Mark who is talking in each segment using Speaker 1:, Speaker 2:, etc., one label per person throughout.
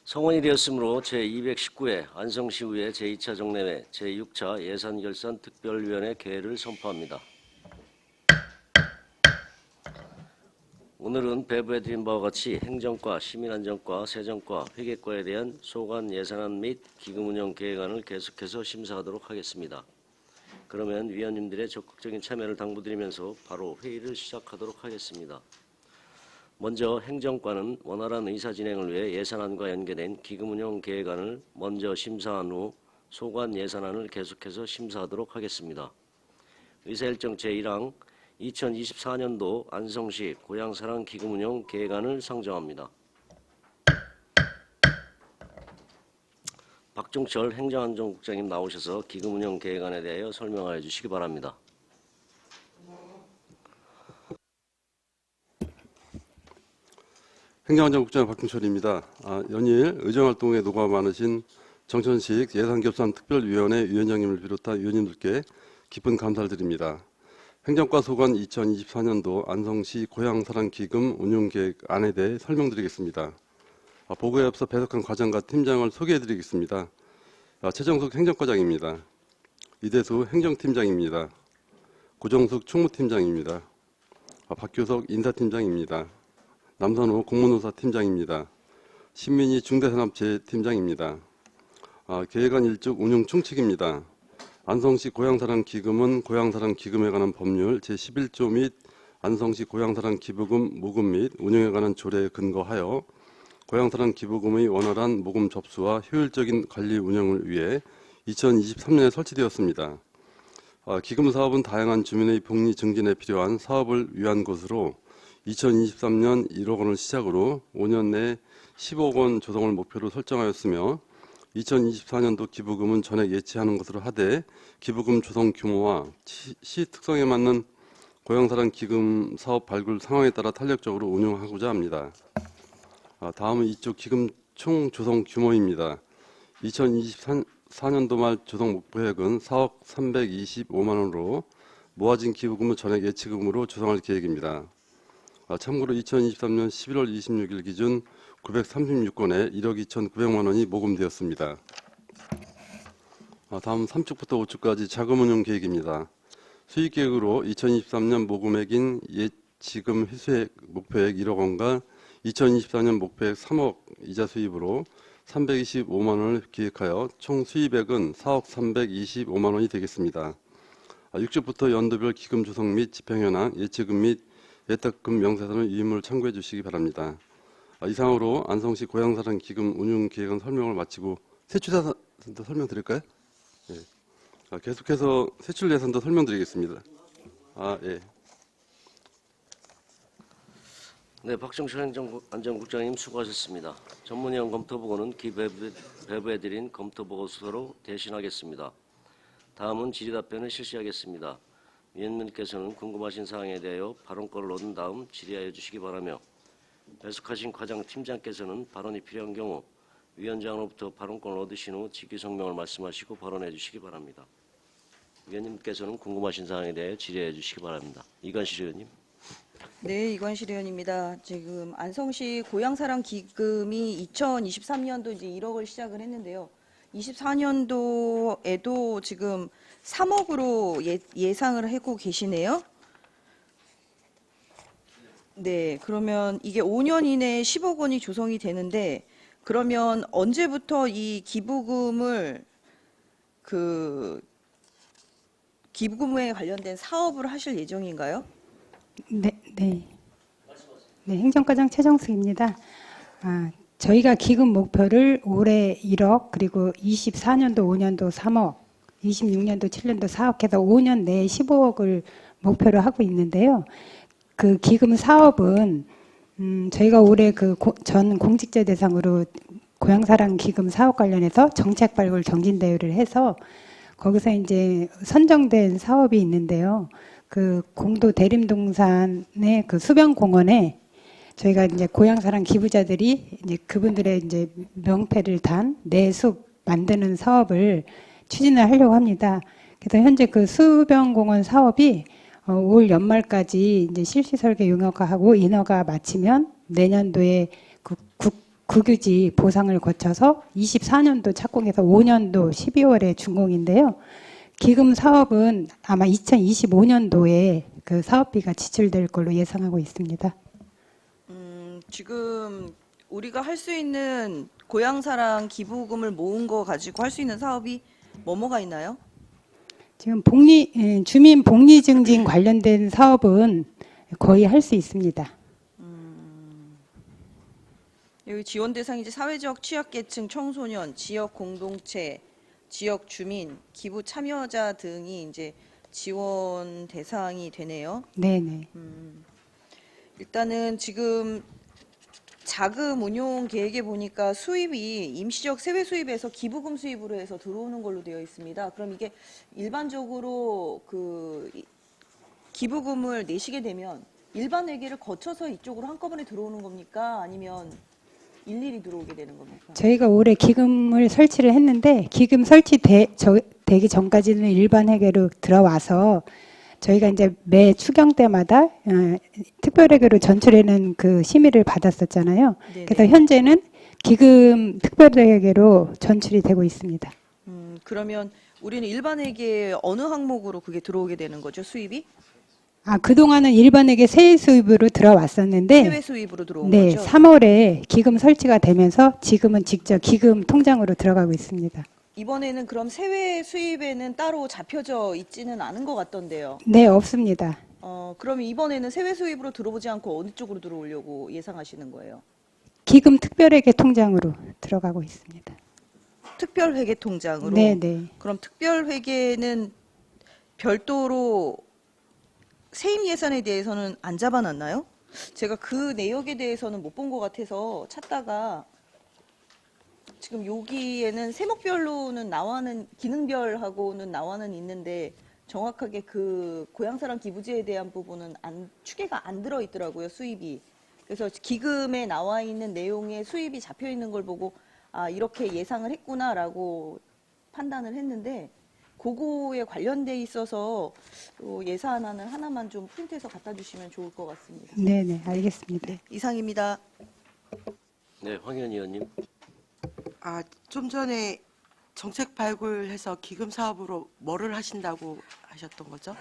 Speaker 1: 성원이 되었으므로 제219회 안성시의회 제2차 정례회 제6차 예산결산 특별위원회 개회를 선포합니다. 오늘은 배부해드린 바와 같이 행정과, 시민안전과, 세정과, 회계과에 대한 소관 예산안 및 기금운영 계획안을 계속해서 심사하도록 하겠습니다. 그러면 위원님들의 적극적인 참여를 당부드리면서 바로 회의를 시작하도록 하겠습니다. 먼저 행정과는 원활한 의사 진행을 위해 예산안과 연계된 기금운영 계획안을 먼저 심사한 후 소관 예산안을 계속해서 심사하도록 하겠습니다. 의사일정 제1항 2024년도 안성시 고향사랑 기금운영 계획안을 상정합니다. 박종철 행정안전국장님 나오셔서 기금운영 계획안에 대하여 설명하여 주시기 바랍니다.
Speaker 2: 행정안전국장 박종철입니다. 연일 의정활동에 노고가 많으신 정천식 예산결산특별위원회 위원장님을 비롯한 위원님들께 깊은 감사를 드립니다. 행정과 소관 2024년도 안성시 고향사랑기금 운용계획안에 대해 설명드리겠습니다. 보고에 앞서 배석한 과장과 팀장을 소개해드리겠습니다. 최정숙 행정과장입니다. 이대수 행정팀장입니다. 고정숙 총무팀장입니다. 박규석 인사팀장입니다. 남선호 공무노사팀장입니다. 신민희 중대산업재팀장입니다. 계획안 일축 운용 총칙입니다. 안성시 고향사랑기금은 고향사랑기금에 관한 법률 제11조 및 안성시 고향사랑기부금 모금 및 운용에 관한 조례에 근거하여 고향사랑기부금의 원활한 모금 접수와 효율적인 관리 운영을 위해 2023년에 설치되었습니다. 기금사업은 다양한 주민의 복리 증진에 필요한 사업을 위한 것으로 2023년 1억 원을 시작으로 5년 내에 10억 원 조성을 목표로 설정하였으며 2024년도 기부금은 전액 예치하는 것으로 하되 기부금 조성 규모와 시 특성에 맞는 고향사랑 기금 사업 발굴 상황에 따라 탄력적으로 운영하고자 합니다. 다음은 이쪽 기금 총 조성 규모입니다. 2024년도 말 조성 목표액은 4억 325만 원으로 모아진 기부금은 전액 예치금으로 조성할 계획입니다. 참고로 2023년 11월 26일 기준 936건에 1억 2,900만 원이 모금되었습니다. 다음 3축부터 5축까지 자금운용 계획입니다. 수익계획으로 2023년 모금액인 예치금 회수액 목표액 1억 원과 2024년 목표액 3억 이자 수입으로 325만 원을 기획하여 총 수입액은 4억 325만 원이 되겠습니다. 6축부터 연도별 기금 조성 및 집행현황, 예치금 및 예탁금 명세서는 위임을 참고해 주시기 바랍니다. 이상으로 안성시 고향사랑 기금 운용 계획안 설명을 마치고 세출 예산도 설명드릴까요? 네. 계속해서 세출 예산도 설명드리겠습니다. 예.
Speaker 1: 네, 박정철 행정안전국장님 수고하셨습니다. 전문위원 검토보고는 배부해드린 검토보고서로 대신하겠습니다. 다음은 질의답변을 실시하겠습니다. 위원님께서는 궁금하신 사항에 대하여 발언권을 얻은 다음 질의하여 주시기 바라며 배석하신 과장 팀장께서는 발언이 필요한 경우 위원장으로부터 발언권을 얻으신 후 직위성명을 말씀하시고 발언해 주시기 바랍니다. 위원님께서는 궁금하신 사항에 대해 질의해 주시기 바랍니다. 이관실 의원님.
Speaker 3: 네, 이관실 의원입니다. 지금 안성시 고향사랑 기금이 2023년도 이제 1억을 시작을 했는데요. 24년도에도 지금 3억으로 예상을 하고 계시네요. 네, 그러면 이게 5년 이내에 10억 원이 조성이 되는데 그러면 언제부터 이 기부금을 기부금에 관련된 사업을 하실 예정인가요?
Speaker 4: 네, 행정과장 최정숙입니다. 저희가 기금 목표를 올해 1억 그리고 24년도 5년도 3억 26년도 7년도 4억 해서 5년 내에 15억을 목표로 하고 있는데요. 그 기금 사업은 저희가 올해 전 공직자 대상으로 고향사랑 기금 사업 관련해서 정책 발굴 정진대회를 해서 거기서 이제 선정된 사업이 있는데요. 그 공도 대림동산의 그 수변공원에 저희가 이제 고향사랑 기부자들이 이제 그분들의 이제 명패를 단 내숲 만드는 사업을 추진을 하려고 합니다. 그래서 현재 그 수변공원 사업이 올 연말까지 이제 실시 설계 용역하고 인허가 마치면 내년도에 그 국유지 보상을 거쳐서 24년도 착공해서 5년도 12월에 준공인데요. 기금 사업은 아마 2025년도에 그 사업비가 지출될 걸로 예상하고 있습니다.
Speaker 3: 지금 우리가 할 수 있는 고향사랑 기부금을 모은 거 가지고 할 수 있는 사업이 뭐가 있나요?
Speaker 4: 지금 주민 복리 증진 관련된 사업은 거의 할 수 있습니다.
Speaker 3: 여기 지원 대상이 이제 사회적 취약계층, 청소년, 지역 공동체, 지역 주민, 기부 참여자 등이 이제 지원 대상이 되네요.
Speaker 4: 네네.
Speaker 3: 일단은 지금 자금 운용 계획에 보니까 수입이 임시적 세외 수입에서 기부금 수입으로 해서 들어오는 걸로 되어 있습니다. 그럼 이게 일반적으로 그 기부금을 내시게 되면 일반 회계를 거쳐서 이쪽으로 한꺼번에 들어오는 겁니까? 아니면 일일이 들어오게 되는 겁니까?
Speaker 4: 저희가 올해 기금을 설치를 했는데 기금 설치되기 전까지는 일반 회계로 들어와서 저희가 이제 매 추경 때마다 특별회계로 전출하는 그 심의를 받았었잖아요.
Speaker 3: 네네.
Speaker 4: 그래서 현재는 기금 특별회계로 전출이 되고 있습니다.
Speaker 3: 그러면 우리는 일반 회계에 어느 항목으로 그게 들어오게 되는 거죠, 수입이?
Speaker 4: 그동안은 일반 회계 세외 수입으로 들어왔었는데
Speaker 3: 세외 수입으로 들어온
Speaker 4: 네,
Speaker 3: 거죠?
Speaker 4: 3월에 기금 설치가 되면서 지금은 직접 기금 통장으로 들어가고 있습니다.
Speaker 3: 이번에는 그럼 세외 수입에는 따로 잡혀져 있지는 않은 것 같던데요.
Speaker 4: 네, 없습니다.
Speaker 3: 그럼 이번에는 세외 수입으로 들어오지 않고 어느 쪽으로 들어오려고 예상하시는 거예요?
Speaker 4: 기금 특별회계 통장으로 들어가고 있습니다.
Speaker 3: 특별회계 통장으로?
Speaker 4: 네, 네.
Speaker 3: 그럼 특별회계는 별도로 세임 예산에 대해서는 안 잡아놨나요? 제가 그 내역에 대해서는 못 본 것 같아서 찾다가 지금 여기에는 세목별로는 나와는 기능별하고는 나와는 있는데 정확하게 그 고향사랑 기부제에 대한 부분은 추계가 안 들어 있더라고요, 수입이. 그래서 기금에 나와 있는 내용에 수입이 잡혀 있는 걸 보고 이렇게 예상을 했구나라고 판단을 했는데 그거에 관련돼 있어서 예산안을 하나만 좀 프린트해서 갖다 주시면 좋을 것 같습니다.
Speaker 4: 네, 네, 알겠습니다.
Speaker 3: 이상입니다.
Speaker 1: 네, 황현 의원님.
Speaker 5: 좀 전에 정책 발굴해서 기금 사업으로 뭐를 하신다고 하셨던 거죠?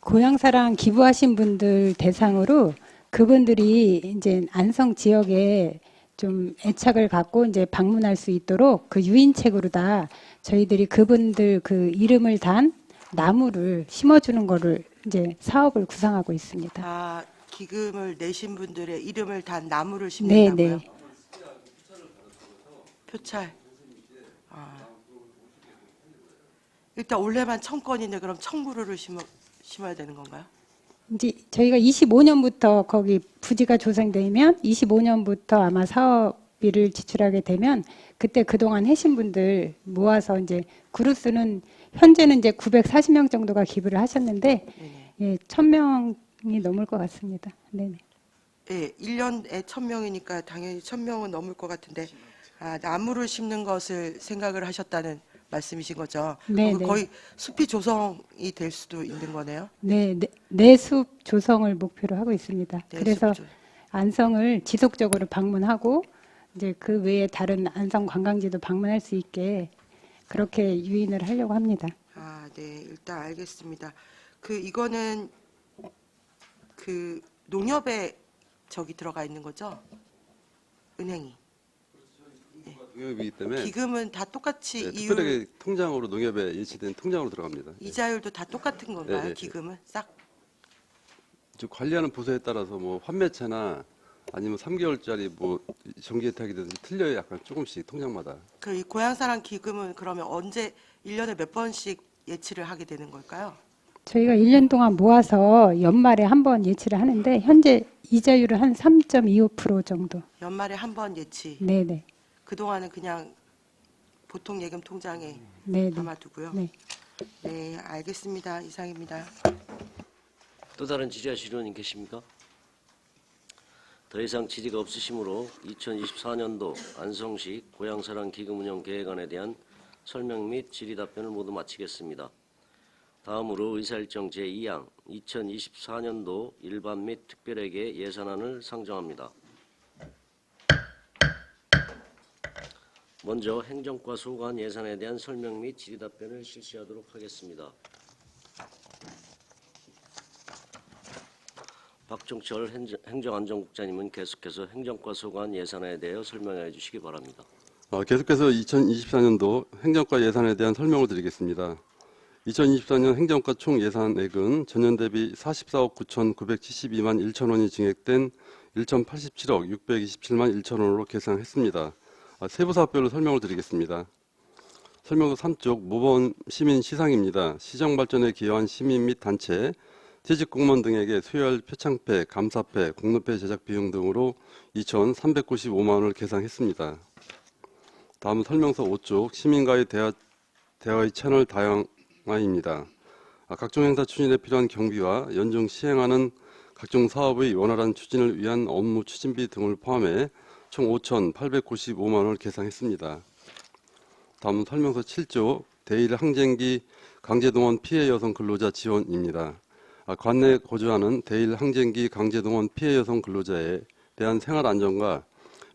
Speaker 4: 고향사랑 기부하신 분들 대상으로 그분들이 이제 안성 지역에 좀 애착을 갖고 이제 방문할 수 있도록 그 유인책으로 다 저희들이 그분들 그 이름을 단 나무를 심어주는 거를 이제 사업을 구상하고 있습니다.
Speaker 5: 기금을 내신 분들의 이름을 단 나무를
Speaker 4: 네,
Speaker 5: 심는다고요?
Speaker 4: 네.
Speaker 5: 표찰. 일단 올해만 1,000건인데 그럼 1,000그루를 심어야 되는 건가요?
Speaker 4: 이제 저희가 25년부터 거기 부지가 조성되면 25년부터 아마 사업비를 지출하게 되면 그때 그동안 하신 분들 모아서 이제 그루수는 현재는 이제 940명 정도가 기부를 하셨는데
Speaker 5: 네네.
Speaker 4: 예, 1,000명이 넘을 것 같습니다. 네네.
Speaker 5: 예, 1년에 1,000명이니까 당연히 1,000명은 넘을 것 같은데 나무를 심는 것을 생각을 하셨다는 말씀이신 거죠?
Speaker 4: 네,
Speaker 5: 그럼
Speaker 4: 네.
Speaker 5: 거의 숲이 조성이 될 수도 있는 거네요?
Speaker 4: 네, 내숲 조성을 목표로 하고 있습니다.
Speaker 5: 네,
Speaker 4: 그래서
Speaker 5: 숲
Speaker 4: 안성을 지속적으로 방문하고 이제 그 외에 다른 안성 관광지도 방문할 수 있게 그렇게 유인을 하려고 합니다.
Speaker 5: 네, 일단 알겠습니다. 이거는 그 농협에 들어가 있는 거죠? 은행이.
Speaker 2: 농협이기 때문에
Speaker 5: 기금은 다 똑같이
Speaker 2: 특별하게 통장으로 농협에 예치된 통장으로 들어갑니다.
Speaker 5: 이자율도 다 똑같은 건가요?
Speaker 2: 네, 네.
Speaker 5: 기금은 싹?
Speaker 2: 즉 관리하는 부서에 따라서 뭐 환매채나 아니면 3개월짜리 뭐 정기예탁이든지 틀려요. 약간 조금씩 통장마다.
Speaker 5: 이 고향사랑 기금은 그러면 언제 1년에 몇 번씩 예치를 하게 되는 걸까요?
Speaker 4: 저희가 1년 동안 모아서 연말에 한 번 예치를 하는데 현재 이자율은 한 3.25% 정도.
Speaker 5: 연말에 한 번 예치.
Speaker 4: 네네.
Speaker 5: 그동안은 그냥 보통 예금 통장에
Speaker 4: 네네.
Speaker 5: 담아두고요.
Speaker 4: 네.
Speaker 5: 네, 알겠습니다. 이상입니다.
Speaker 1: 또 다른 질의하실 의원님 계십니까? 더 이상 질의가 없으시므로 2024년도 안성시 고향사랑 기금운영 계획안에 대한 설명 및 질의 답변을 모두 마치겠습니다. 다음으로 의사일정 제2항 2024년도 일반 및 특별회계 예산안을 상정합니다. 먼저 행정과 소관 예산에 대한 설명 및 질의 답변을 실시하도록 하겠습니다. 박종철 행정안전국장님은 계속해서 행정과 소관 예산에 대하여 설명해 주시기 바랍니다.
Speaker 2: 계속해서 2024년도 행정과 예산에 대한 설명을 드리겠습니다. 2024년 행정과 총 예산액은 전년 대비 44억 9,972만 1천 원이 증액된 1,087억 627만 1천 원으로 계산했습니다. 세부 사업별로 설명을 드리겠습니다. 설명서 3쪽 모범 시민 시상입니다. 시정 발전에 기여한 시민 및 단체, 퇴직 공무원 등에게 수여할 표창패, 감사패, 공로패 제작 비용 등으로 2,395만 원을 계산했습니다. 다음 설명서 5쪽 시민과의 대화의 채널 다양화입니다. 각종 행사 추진에 필요한 경비와 연중 시행하는 각종 사업의 원활한 추진을 위한 업무 추진비 등을 포함해 총 5,895만 원을 계산했습니다. 다음 설명서 7조 대일 항쟁기 강제동원 피해 여성 근로자 지원입니다. 관내 거주하는 대일 항쟁기 강제동원 피해 여성 근로자에 대한 생활안전과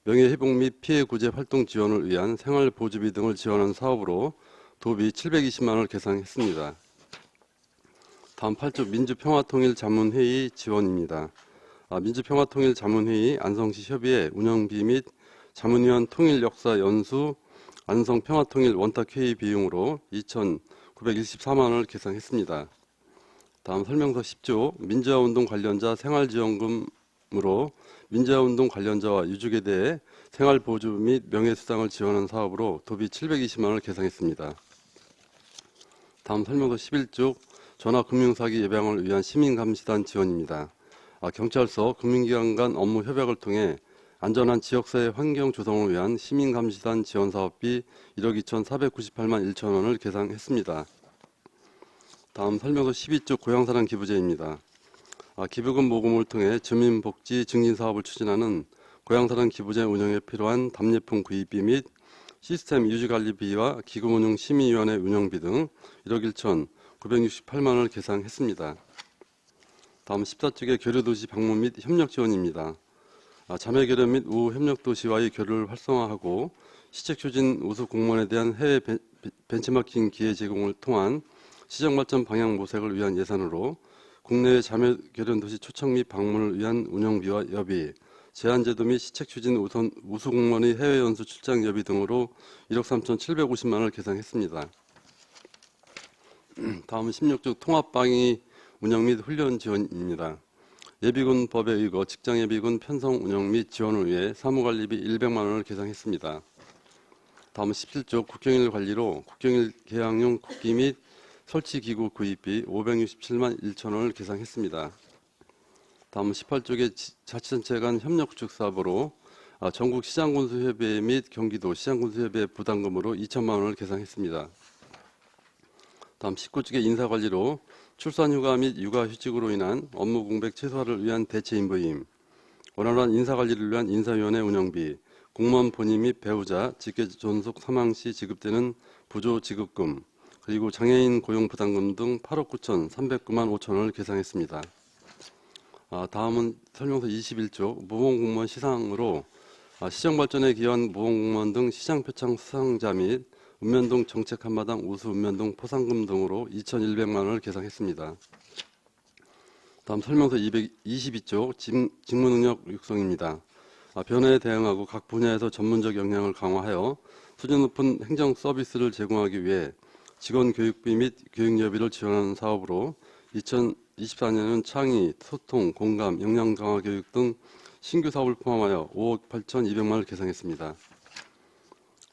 Speaker 2: 명예회복 및 피해 구제 활동 지원을 위한 생활보조비 등을 지원하는 사업으로 도비 720만 원을 계산했습니다. 다음 8조 민주평화통일자문회의 지원입니다. 민주평화통일자문회의 안성시 협의회 운영비 및 자문위원 통일역사 연수 안성평화통일 원탁회의 비용으로 2,924만 원을 계산했습니다. 다음 설명서 10조 민주화운동 관련자 생활지원금으로 민주화운동 관련자와 유족에 대해 생활보조 및 명예수당을 지원하는 사업으로 도비 720만 원을 계산했습니다. 다음 설명서 11조 전화금융사기 예방을 위한 시민감시단 지원입니다. 경찰서, 금융기관 간 업무 협약을 통해 안전한 지역사회 환경 조성을 위한 시민감시단 지원사업비 1억 2,498만 1천 원을 계산했습니다. 다음 설명서 12조 고향사랑 기부제입니다. 기부금 모금을 통해 주민복지 증진사업을 추진하는 고향사랑 기부제 운영에 필요한 답례품 구입비 및 시스템 유지관리비와 기금운용 심의위원회 운영비 등 1억 1,968만 원을 계산했습니다. 다음 14쪽의 교류도시 방문 및 협력 지원입니다. 자매교류 및 우협력도시와의 교류를 활성화하고 시책추진 우수 공무원에 대한 해외 벤치마킹 기회 제공을 통한 시정발전 방향 모색을 위한 예산으로 국내외 자매교련도시 초청 및 방문을 위한 운영비와 여비, 제한제도 및 시책추진 우수 공무원의 해외 연수 출장 여비 등으로 1억 3,750만 원을 계산했습니다. 다음은 16조 통합방위 운영 및 훈련 지원입니다. 예비군 법에 의거 직장예비군 편성 운영 및 지원을 위해 사무관리비 100만 원을 계산했습니다. 다음은 17조 국경일 관리로 국경일 개항용 국기 및 설치기구 구입비 567만 1천 원을 계산했습니다. 다음은 18쪽의 자치단체 간 협력구축 사업으로 전국 시장군수협의회 및 경기도 시장군수협의회 부담금으로 2천만 원을 계산했습니다. 다음 19쪽의 인사관리로 출산휴가 및 육아휴직으로 인한 업무 공백 최소화를 위한 대체인부임, 원활한 인사관리를 위한 인사위원회 운영비, 공무원 본인 및 배우자, 직계 존속 사망 시 지급되는 부조지급금, 그리고 장애인 고용부담금 등 8억 9,309만 5천 원을 계산했습니다. 다음은 설명서 21조 모범공무원 시상으로 시정발전에 기여한 모범공무원 등 시장표창 수상자 및 읍면동 정책 한마당 우수 읍면동 포상금 등으로 2,100만 원을 계산했습니다. 다음 설명서 222조 직무능력 육성입니다. 변화에 대응하고 각 분야에서 전문적 역량을 강화하여 수준 높은 행정 서비스를 제공하기 위해 직원 교육비 및 교육여비를 지원하는 사업으로 2024년은 창의, 소통, 공감, 역량 강화 교육 등 신규 사업을 포함하여 5억 8,200만 원을 계산했습니다.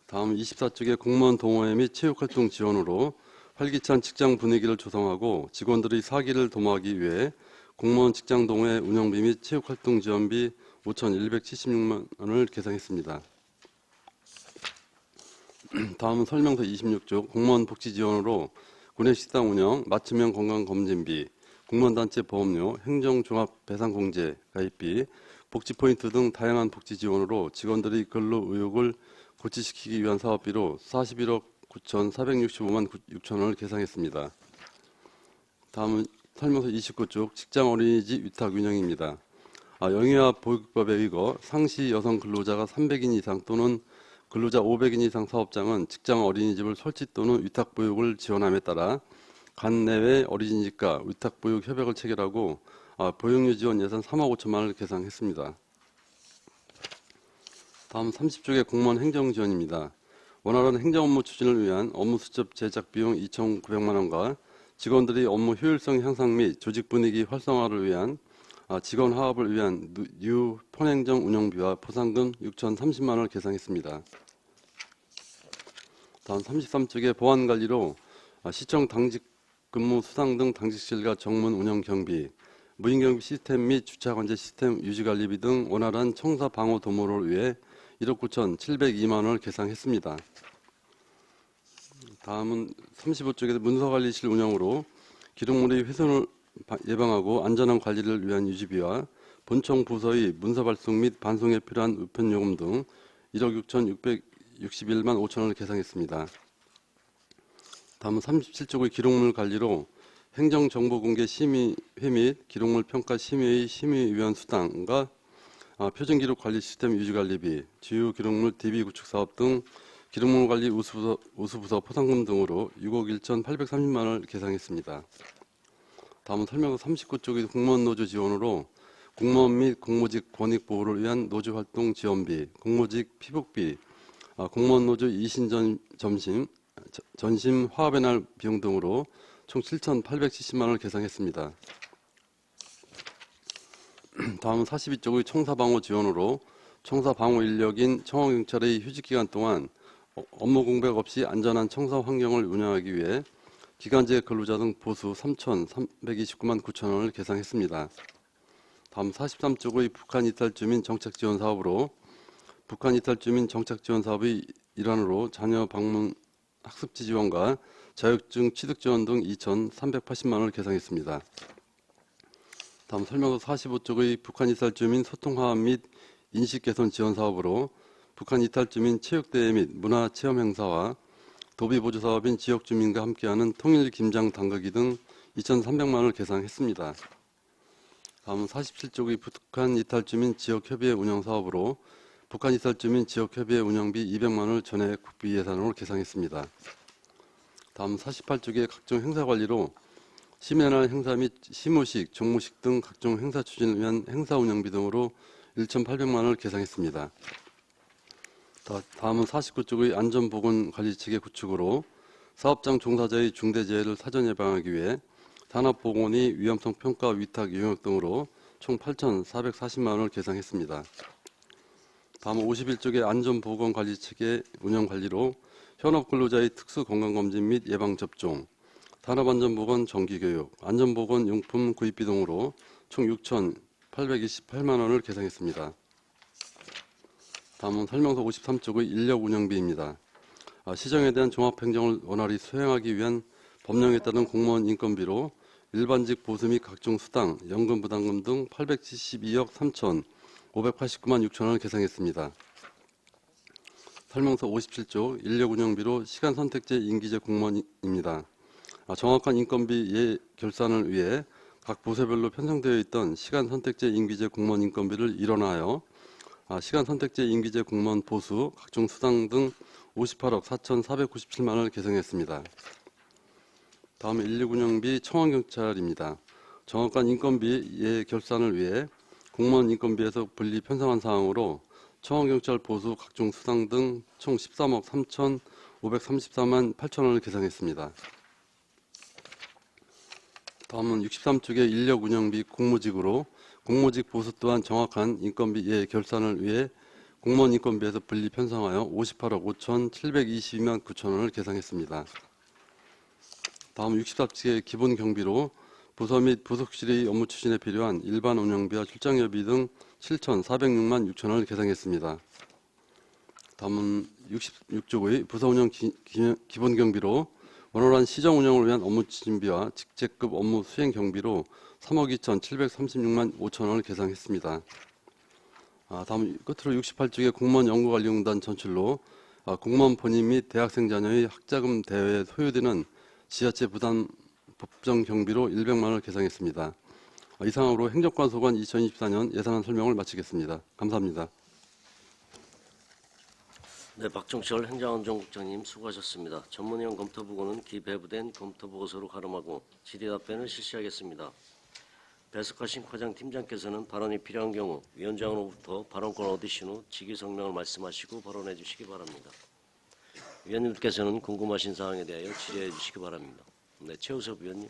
Speaker 2: 다음 24쪽의 공무원 동호회 및 체육활동 지원으로 활기찬 직장 분위기를 조성하고 직원들의 사기를 도모하기 위해 공무원 직장 동호회 운영비 및 체육활동 지원비 5,176만 원을 계산했습니다. 다음은 설명서 26조 공무원 복지 지원으로 구내식당 운영, 맞춤형 건강검진비, 공무원단체 보험료, 행정종합배상공제 가입비, 복지포인트 등 다양한 복지 지원으로 직원들의 근로 의욕을 고취시키기 위한 사업비로 41억 9,465만 6천 원을 계산했습니다. 다음은 설명서 29쪽 직장 어린이집 위탁 운영입니다. 영유아 보육법에 의거 상시 여성 근로자가 300인 이상 또는 근로자 500인 이상 사업장은 직장 어린이집을 설치 또는 위탁 보육을 지원함에 따라 간 내외 어린이집과 위탁 보육 협약을 체결하고 보육료 지원 예산 3억 5천만 원을 계상했습니다. 다음 30쪽의 공무원 행정 지원입니다. 원활한 행정 업무 추진을 위한 업무 수첩 제작 비용 2,900만 원과 직원들이 업무 효율성 향상 및 조직 분위기 활성화를 위한 직원 화합을 위한 뉴 편행정 운영비와 포상금 6,030만 원을 계상했습니다. 다음 33쪽의 보안 관리로 시청 당직 근무 수당 등 당직실과 정문 운영 경비, 무인 경비 시스템 및 주차 관제 시스템 유지 관리비 등 원활한 청사 방호 도모를 위해 1억 9,702만 원을 계상했습니다. 다음은 35쪽의 문서관리실 운영으로 기록물의 훼손을 예방하고 안전한 관리를 위한 유지비와 본청 부서의 문서 발송 및 반송에 필요한 우편 요금 등 1억 6,661만 5천 원을 계상했습니다. 다음은 37쪽의 기록물 관리로 행정정보공개 심의회 및 기록물 평가 심의의 심의위원 수당과 표준기록 관리 시스템 유지관리비, 주요 기록물 DB 구축 사업 등 기록물 관리 우수부서 포상금 등으로 6억 1,830만 원을 계상했습니다. 다음은 설명서 39쪽의 공무원 노조 지원으로 공무원 및 공모직 권익 보호를 위한 노조 활동 지원비, 공모직 피복비, 공무원 노조 이신 전심 화합의 날 비용 등으로 총 7,870만 원을 계상했습니다. 다음은 42쪽의 청사방호 지원으로 청사방호 인력인 청원경찰의 휴직기간 동안 업무 공백 없이 안전한 청사 환경을 운영하기 위해 기간제 근로자 등 보수 3,329만 9천 원을 계상했습니다. 다음 43쪽의 북한 이탈 주민 정책 지원 사업으로 북한 이탈 주민 정책 지원 사업의 일환으로 자녀 방문 학습지 지원과 자격증 취득 지원 등 2,380만 원을 계상했습니다. 다음 설명서 45쪽의 북한 이탈 주민 소통 화합 및 인식 개선 지원 사업으로 북한 이탈 주민 체육대회 및 문화 체험 행사와 도비 보조 사업인 지역 주민과 함께하는 통일 김장 담그기 등 2,300만 원을 계상했습니다. 다음은 47쪽의 북한 이탈 주민 지역 협의회 운영 사업으로 북한 이탈 주민 지역 협의회 운영비 200만 원을 전액 국비 예산으로 계상했습니다. 다음 48쪽의 각종 행사 관리로 심야날 행사 및 시무식, 종무식 등 각종 행사 추진을 위한 행사 운영비 등으로 1,800만 원을 계상했습니다. 다음은 49쪽의 안전보건관리체계 구축으로 사업장 종사자의 중대재해를 사전 예방하기 위해 산업보건의 위험성 평가 위탁 용역 등으로 총 8,440만 원을 계상했습니다. 다음은 51쪽의 안전보건관리체계 운영관리로 현업근로자의 특수건강검진 및 예방접종, 산업안전보건 정기교육, 안전보건 용품 구입비 등으로 총 6,828만 원을 계상했습니다. 다음은 설명서 53쪽의 인력 운영비입니다. 시정에 대한 종합행정을 원활히 수행하기 위한 법령에 따른 공무원 인건비로 일반직 보수 및 각종 수당, 연금 부담금 등 872억 3,589만 6천 원을 계상했습니다. 설명서 57쪽 인력 운영비로 시간 선택제 임기제 공무원입니다. 정확한 인건비 예 결산을 위해 각 부서별로 편성되어 있던 시간 선택제 임기제 공무원 인건비를 일원하여 시간 선택제 임기제 공무원 보수, 각종 수당 등 58억 4,497만 원을 계상했습니다. 다음 인력 운영비 청원경찰입니다. 정확한 인건비 예 결산을 위해 공무원 인건비에서 분리 편성한 사항으로 청원경찰 보수, 각종 수당 등 총 13억 3,534만 8천 원을 계상했습니다. 다음은 63쪽의 인력 운영비 공모직으로 공모직 보수 또한 정확한 인건비 예 결산을 위해 공무원 인건비에서 분리 편성하여 58억 5,722만 9천 원을 계상했습니다. 다음 64쪽의 기본 경비로 부서 및 부속실의 업무 추진에 필요한 일반 운영비와 출장여비 등 7,406만 6천 원을 계상했습니다. 다음은 66쪽의 부서 운영 기본 경비로 원활한 시정 운영을 위한 업무 추진비와 직제급 업무 수행 경비로 3억 2,736만 5천 원을 계상했습니다. 다음 끝으로 68쪽의 공무원 연구관리공단 전출로 공무원 본인 및 대학생 자녀의 학자금 대회에 소요되는 지자체 부담 법정 경비로 100만 원을 계상했습니다. 이상으로 행정관 소관 2024년 예산안 설명을 마치겠습니다. 감사합니다.
Speaker 1: 네, 박종철 행정안전국장님 수고하셨습니다. 전문위원 검토보고는 기배부된 검토보고서로 가름하고 질의답변을 실시하겠습니다. 배석하신 과장팀장께서는 발언이 필요한 경우 위원장으로부터 발언권 얻으신 후 직위성명을 말씀하시고 발언해 주시기 바랍니다. 위원님께서는 궁금하신 사항에 대하여 질의해 주시기 바랍니다. 네, 최우섭 위원님.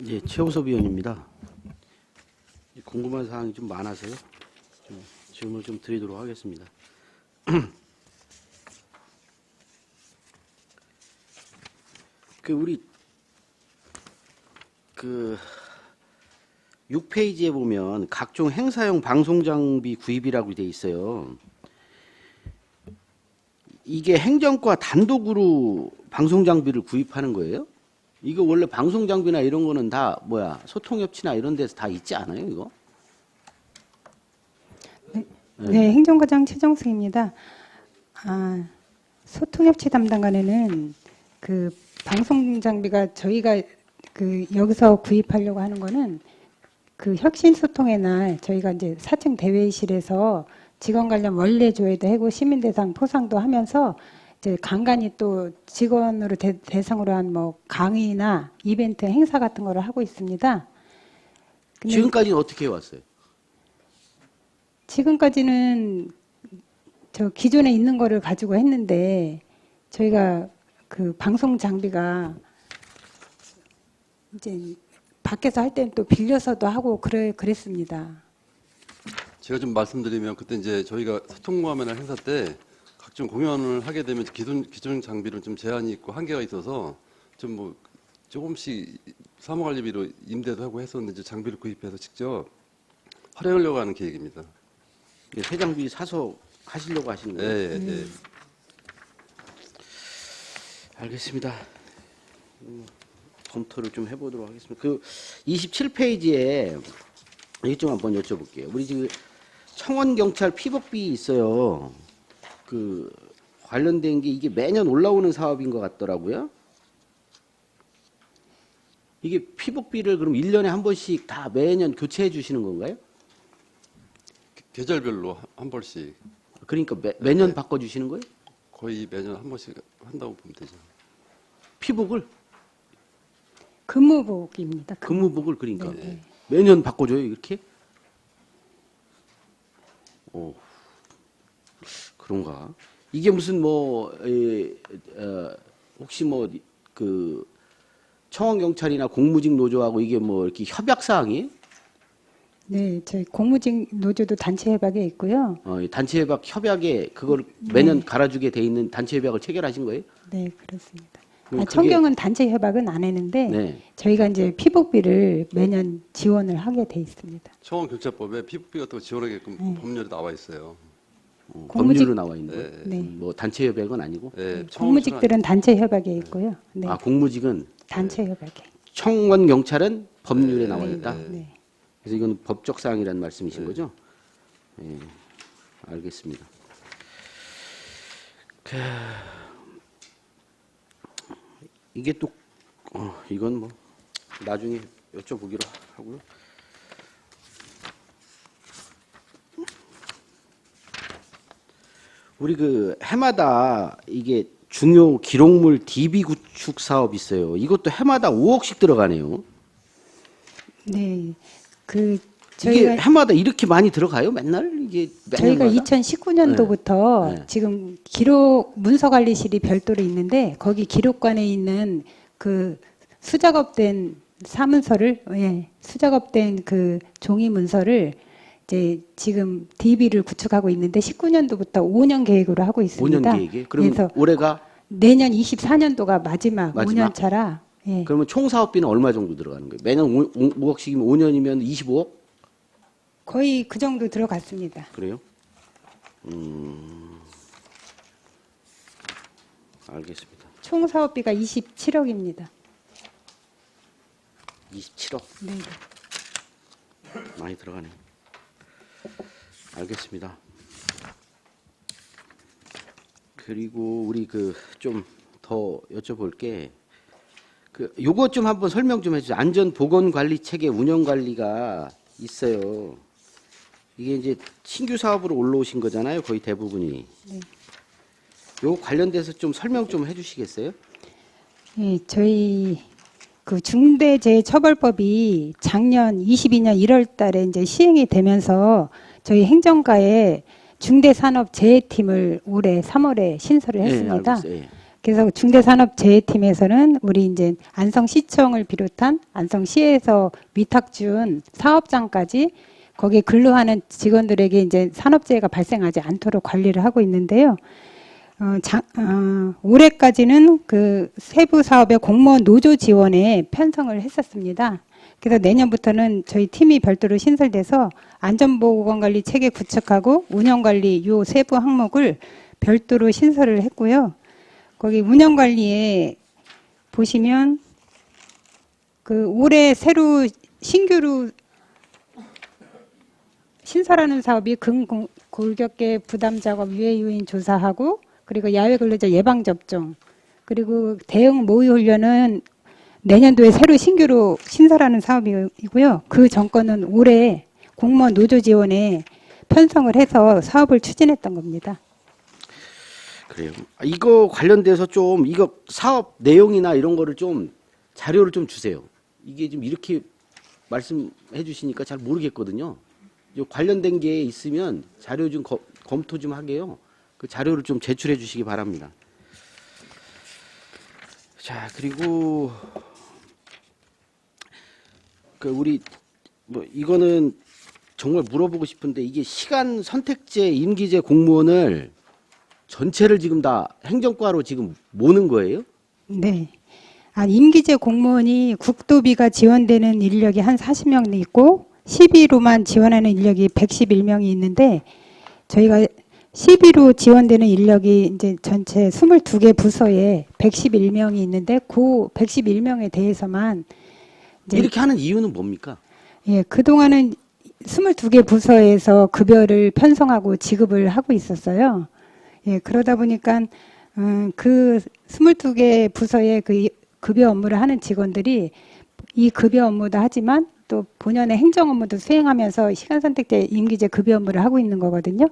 Speaker 6: 예, 최우섭 위원입니다. 궁금한 사항이 좀 많아서요. 질문을 좀 드리도록 하겠습니다. 우리 6페이지에 보면 각종 행사용 방송 장비 구입이라고 돼 있어요. 이게 행정과 단독으로 방송 장비를 구입하는 거예요? 이거 원래 방송 장비나 이런 거는 다 소통협치나 이런 데서 다 있지 않아요, 이거?
Speaker 4: 네, 행정과장 최정숙입니다. 소통협치 담당관에는 그 방송 장비가 저희가 여기서 구입하려고 하는 거는 그 혁신 소통의 날 저희가 이제 4층 대회실에서 직원 관련 원래 조회도 하고 시민 대상 포상도 하면서 이제 간간히 또 직원으로 대상으로 한 뭐 강의나 이벤트 행사 같은 거를 하고 있습니다. 근데
Speaker 6: 지금까지는 어떻게 해왔어요?
Speaker 4: 지금까지는 저 기존에 있는 거를 가지고 했는데 저희가 그 방송 장비가 이제 밖에서 할 때는 또 빌려서도 하고 그랬습니다.
Speaker 2: 제가 좀 말씀드리면 그때 이제 저희가 소통화면을 행사 때 각종 공연을 하게 되면 기존 장비는 좀 제한이 있고 한계가 있어서 좀 뭐 조금씩 사무관리비로 임대도 하고 했었는데 이제 장비를 구입해서 직접 활용하려고 하는 계획입니다.
Speaker 6: 새 장비 사서 하시려고 하시는
Speaker 2: 네,
Speaker 6: 거예요?
Speaker 2: 네.
Speaker 6: 알겠습니다. 검토를 좀 해보도록 하겠습니다. 27페이지에 이것 좀 한번 여쭤볼게요. 우리 지금 청원경찰 피복비 있어요. 관련된 게 이게 매년 올라오는 사업인 것 같더라고요. 이게 피복비를 그럼 1년에 한 번씩 다 매년 교체해 주시는 건가요?
Speaker 2: 계절별로 한 벌씩
Speaker 6: 그러니까 매년 바꿔주시는 거예요?
Speaker 2: 거의 매년 한 번씩 한다고 보면 되죠.
Speaker 6: 피복을?
Speaker 4: 근무복입니다.
Speaker 6: 근무복을 그러니까
Speaker 4: 네.
Speaker 6: 매년 바꿔줘요 이렇게? 오, 그런가? 이게 무슨 혹시 청원경찰이나 공무직 노조하고 이게 이렇게 협약 사항이에요?
Speaker 4: 네, 저희 공무직 노조도 단체 협약에 있고요.
Speaker 6: 이 단체 협약 협약에 그걸 매년 갈아주게 돼 있는 단체 협약을 체결하신 거예요?
Speaker 4: 네, 그렇습니다.
Speaker 6: 그럼
Speaker 4: 청경은 단체 협약은 안 했는데
Speaker 6: 네.
Speaker 4: 저희가 이제 피복비를 매년 지원을 하게 돼 있습니다.
Speaker 2: 청원경찰법에 피복비 같은 거 지원하게끔 법률에 나와 있어요.
Speaker 4: 공무직-
Speaker 6: 법률로 나와 있는 거예요?
Speaker 4: 네.
Speaker 6: 단체 협약은 아니고?
Speaker 2: 네,
Speaker 4: 공무직들은 단체 협약에 있고요. 네,
Speaker 6: 공무직은
Speaker 4: 단체 협약에.
Speaker 6: 청원경찰은 법률에 나와 있다?
Speaker 4: 네.
Speaker 6: 그래서 이건 법적 사항이라는 말씀이신 거죠? 예, 알겠습니다. 이게 또 이건 나중에 여쭤보기로 하고요. 우리 해마다 이게 중요 기록물 DB 구축 사업 있어요. 이것도 해마다 5억씩 들어가네요.
Speaker 4: 네,
Speaker 6: 이게
Speaker 4: 저희가
Speaker 6: 해마다 이렇게 많이 들어가요? 맨날 이게
Speaker 4: 저희가
Speaker 6: 매년마다?
Speaker 4: 2019년도부터
Speaker 6: 네.
Speaker 4: 지금 기록 문서관리실이 별도로 있는데 거기 기록관에 있는 그 수작업된 사문서를 수작업된 그 종이 문서를 이제 지금 DB를 구축하고 있는데 19년도부터 5년 계획으로 하고 있습니다.
Speaker 6: 5년 계획에? 그러면
Speaker 4: 그래서
Speaker 6: 올해가
Speaker 4: 내년 24년도가 마지막
Speaker 6: 마지막?
Speaker 4: 5년 차라 예.
Speaker 6: 그러면 총 사업비는 얼마 정도 들어가는 거예요? 매년 5억씩이면 5년이면 25억?
Speaker 4: 거의 그 정도 들어갔습니다.
Speaker 6: 그래요? 알겠습니다.
Speaker 4: 총 사업비가 27억입니다.
Speaker 6: 27억
Speaker 4: 네.
Speaker 6: 많이 들어가네. 알겠습니다. 그리고 우리 좀 더 여쭤볼 게 요거 좀 한번 설명 좀 해주세요. 안전 보건 관리 체계 운영 관리가 있어요. 이게 이제 신규 사업으로 올라오신 거잖아요. 거의 대부분이. 요 관련돼서 좀 설명 좀 해주시겠어요?
Speaker 4: 예, 저희 그 중대재해처벌법이 작년 22년 1월 달에 이제 시행이 되면서 저희 행정가에 중대산업재해팀을 올해 3월에 신설을 했습니다.
Speaker 6: 알고 있어요. 예.
Speaker 4: 그래서 중대산업재해팀에서는 우리 이제 안성시청을 비롯한 안성시에서 위탁 준 사업장까지 거기에 근로하는 직원들에게 이제 산업재해가 발생하지 않도록 관리를 하고 있는데요. 올해까지는 그 세부 사업의 공무원 노조 지원에 편성을 했었습니다. 그래서 내년부터는 저희 팀이 별도로 신설돼서 안전보건관리 체계 구축하고 운영관리 요 세부 항목을 별도로 신설을 했고요. 거기 운영관리에 보시면 그 올해 새로 신규로 신설하는 사업이 골격계 부담 작업 유해 요인 조사하고 그리고 야외 근로자 예방 접종 그리고 대응 모의 훈련은 내년도에 새로 신규로 신설하는 사업이고요. 그 정권은 올해 공무원 노조 지원에 편성을 해서 사업을 추진했던 겁니다.
Speaker 6: 그래요. 이거 관련돼서 좀 이거 사업 내용이나 이런 거를 좀 자료를 좀 주세요. 이게 지금 이렇게 말씀해 주시니까 잘 모르겠거든요. 요 관련된 게 있으면 자료 좀 검토 좀 하게요. 그 자료를 좀 제출해 주시기 바랍니다. 자, 그리고 그 우리 뭐 이거는 정말 물어보고 싶은데 이게 시간 선택제 임기제 공무원을 전체를 지금 다 행정과로 지금 모는 거예요?
Speaker 4: 네. 임기제 공무원이 국도비가 지원되는 인력이 한 40명 있고 12로만 지원하는 인력이 111명이 있는데 저희가 12로 지원되는 인력이 이제 전체 22개 부서에 111명이 있는데 그 111명에 대해서만 이제
Speaker 6: 이렇게 하는 이유는 뭡니까?
Speaker 4: 예, 그동안은 22개 부서에서 급여를 편성하고 지급을 하고 있었어요. 예, 그러다 보니까 그 22개 부서의 그 급여 업무를 하는 직원들이 이 급여 업무도 하지만 또 본연의 행정 업무도 수행하면서 시간 선택제 임기제 급여 업무를 하고 있는 거거든요.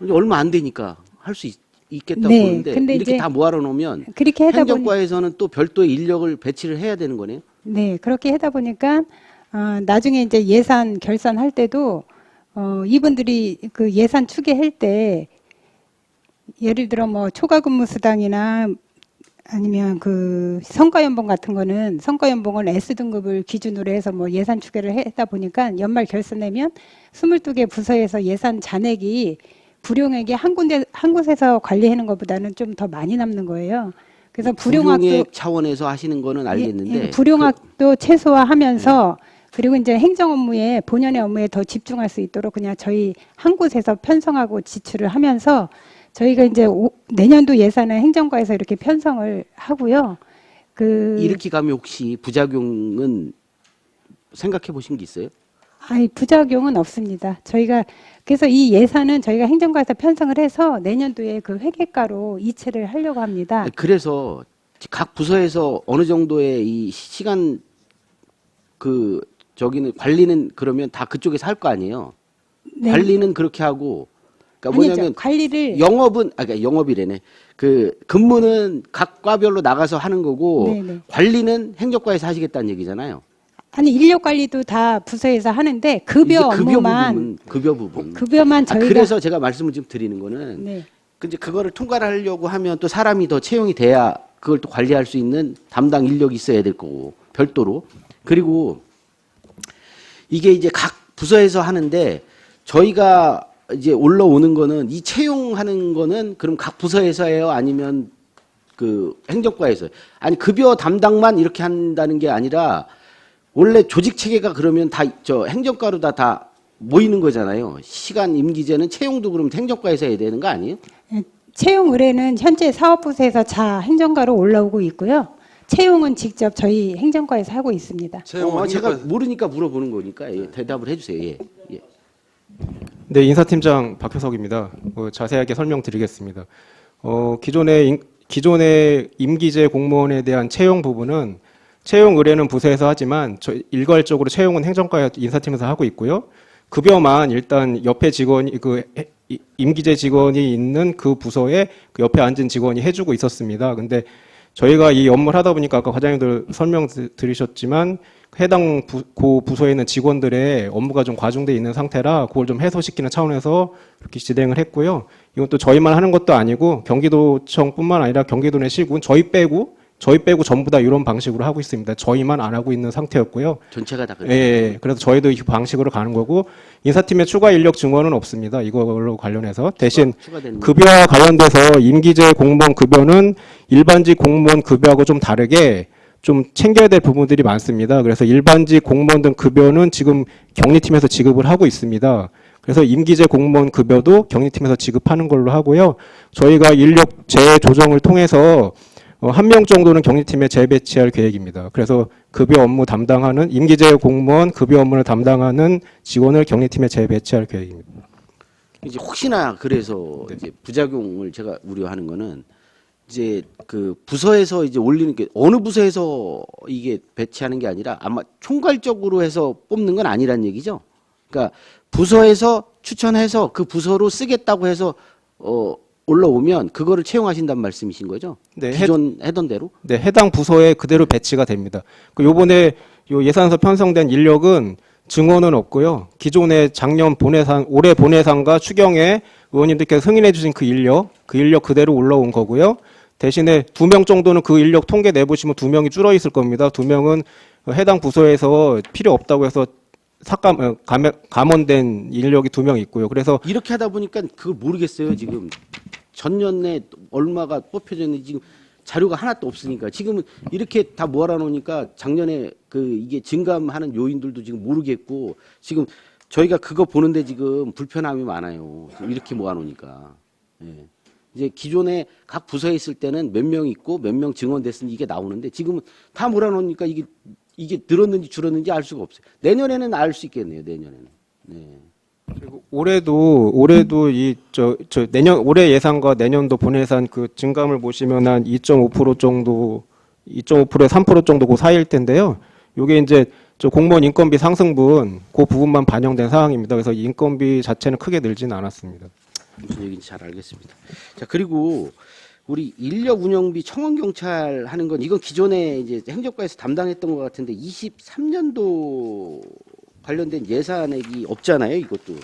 Speaker 6: 얼마 안 되니까 할 수 있겠다고
Speaker 4: 네,
Speaker 6: 보는데
Speaker 4: 근데
Speaker 6: 이렇게
Speaker 4: 이제
Speaker 6: 다 모아놓으면 놓으면
Speaker 4: 그렇게 하다 보니
Speaker 6: 행정과에서는 또 별도의 인력을 배치를 해야 되는 거네요.
Speaker 4: 네, 그렇게 하다 보니까 나중에 이제 예산 결산할 때도 이분들이 그 예산 추계할 때 예를 들어 뭐 초과 근무 수당이나 아니면 그 성과연봉 같은 거는 성과연봉을 S등급을 기준으로 해서 뭐 예산 추계를 하다 보니까 연말 결산내면 22개 부서에서 예산 잔액이 불용액이 한 곳에서 관리하는 것보다는 좀 더 많이 남는 거예요. 그래서 불용액도
Speaker 6: 불용액 차원에서 하시는 거는 알겠는데
Speaker 4: 불용액도 최소화하면서 그리고 이제 행정 업무에 본연의 업무에 더 집중할 수 있도록 그냥 저희 한 곳에서 편성하고 지출을 하면서 저희가 이제 내년도 예산은 행정과에서 이렇게 편성을 하고요.
Speaker 6: 이렇게 가면 혹시 부작용은 생각해 보신 게 있어요?
Speaker 4: 부작용은 없습니다. 저희가 그래서 이 예산은 저희가 행정과에서 편성을 해서 내년도에 그 회계가로 이체를 하려고 합니다.
Speaker 6: 그래서 각 부서에서 어느 정도의 이 시간 그 저기는 관리는 그러면 다 그쪽에서 할 거 아니에요?
Speaker 4: 네.
Speaker 6: 관리는 그렇게 하고 그러니까
Speaker 4: 아니죠.
Speaker 6: 뭐냐면
Speaker 4: 관리를
Speaker 6: 영업은 그러니까 영업이래네. 그 근무는 각 과별로 나가서 하는 거고
Speaker 4: 네네.
Speaker 6: 관리는 행정과에서 하시겠다는 얘기잖아요.
Speaker 4: 인력 관리도 다 부서에서 하는데 급여
Speaker 6: 이제
Speaker 4: 업무만
Speaker 6: 급여 부분.
Speaker 4: 급여만 저희가
Speaker 6: 그래서 제가 말씀을 좀 드리는 거는
Speaker 4: 네.
Speaker 6: 근데 그거를 통과를 하려고 하면 또 사람이 더 채용이 돼야 그걸 또 관리할 수 있는 담당 인력이 있어야 될 거고 별도로. 그리고 이게 이제 각 부서에서 하는데 저희가 이제 올라오는 거는 이 채용하는 거는 그럼 각 부서에서 해요? 아니면 그 행정과에서? 아니 급여 담당만 이렇게 한다는 게 아니라 원래 조직 체계가 그러면 다 저 행정과로 다 모이는 거잖아요. 시간 임기제는 채용도 그러면 행정과에서 해야 되는 거 아니에요?
Speaker 4: 채용 의뢰는 현재 사업부서에서 행정과로 올라오고 있고요. 채용은 직접 저희 행정과에서 하고 있습니다.
Speaker 6: 제가 모르니까 물어보는 거니까 대답을 해주세요. 예.
Speaker 7: 네, 인사팀장 박효석입니다. 자세하게 설명드리겠습니다. 기존의 임기제 공무원에 대한 채용 부분은 채용 의뢰는 부서에서 하지만 일괄적으로 채용은 행정과 인사팀에서 하고 있고요. 급여만 일단 옆에 직원이 임기제 직원이 있는 그 부서에 그 옆에 앉은 직원이 해주고 있었습니다. 근데 저희가 이 업무를 하다 보니까 아까 과장님들 설명 들으셨지만 해당 그 부서에 있는 직원들의 업무가 좀 과중돼 있는 상태라 그걸 좀 해소시키는 차원에서 이렇게 진행을 했고요. 이건 또 저희만 하는 것도 아니고 경기도청뿐만 아니라 경기도 내 시군 저희 빼고 전부 다 이런 방식으로 하고 있습니다. 저희만 안 하고 있는 상태였고요.
Speaker 6: 전체가 다 그래요.
Speaker 7: 예, 그래서 저희도 이 방식으로 가는 거고 인사팀에 추가 인력 증원은 없습니다. 이걸로 관련해서 대신
Speaker 6: 추가되는
Speaker 7: 급여와 관련돼서 임기제 공무원 급여는 일반직 공무원 급여하고 좀 다르게 좀 챙겨야 될 부분들이 많습니다. 그래서 일반직 공무원 등 급여는 지금 격리팀에서 지급을 하고 있습니다. 그래서 임기제 공무원 급여도 격리팀에서 지급하는 걸로 하고요. 저희가 인력 재조정을 통해서 1명 정도는 격리팀에 재배치할 계획입니다. 그래서 급여 업무 담당하는 임기제 공무원 급여 업무를 담당하는 직원을 격리팀에 재배치할 계획입니다.
Speaker 6: 이제 혹시나 그래서
Speaker 7: 네.
Speaker 6: 이제 부작용을 제가 우려하는 거는 이제 그 부서에서 이제 올리는 게 어느 부서에서 이게 배치하는 게 아니라 아마 총괄적으로 해서 뽑는 건 아니란 얘기죠. 그러니까 부서에서 추천해서 그 부서로 쓰겠다고 해서 올라오면 그거를 채용하신다는 말씀이신 거죠?
Speaker 7: 네,
Speaker 6: 기존 하던 대로?
Speaker 7: 네, 해당 부서에 그대로 배치가 됩니다. 요번에 요 예산에서 편성된 인력은 증원은 없고요. 기존에 작년 본예산, 올해 본예산과 추경에 의원님들께서 승인해 주신 그 인력 그대로 올라온 거고요. 대신에 2명 정도는 그 인력 통계 내보시면 2명이 줄어 있을 겁니다. 2명은 해당 부서에서 필요 없다고 해서 감원된 인력이 2명 있고요. 그래서
Speaker 6: 이렇게 하다 보니까 그걸 모르겠어요. 지금 전년에 얼마가 뽑혀졌는지 지금 자료가 하나도 없으니까 지금은 이렇게 다 모아놓으니까 작년에 이게 증감하는 요인들도 지금 모르겠고 지금 저희가 그거 보는데 지금 불편함이 많아요. 지금 이렇게 모아놓으니까. 예. 이제 기존에 각 부서에 있을 때는 몇 명 있고 몇 명 증원됐으니 이게 나오는데 지금은 다 몰아놓으니까 이게 늘었는지 줄었는지 알 수가 없어요. 내년에는 알 수 있겠네요. 내년에는. 네.
Speaker 7: 그리고 올해도 올해 예산과 내년도 본예산 그 증감을 보시면 한 2.5% 정도, 2.5%에 3% 정도 그 사이일 텐데요. 요게 이제 저 공무원 인건비 상승분 그 부분만 반영된 사항입니다. 그래서 인건비 자체는 크게 늘지는 않았습니다.
Speaker 6: 무슨 얘기인지 잘 알겠습니다. 자, 그리고 우리 인력 운영비 청원 경찰 하는 건 이건 기존에 이제 행정과에서 담당했던 것 같은데 23년도 관련된 예산액이 없잖아요, 이것도.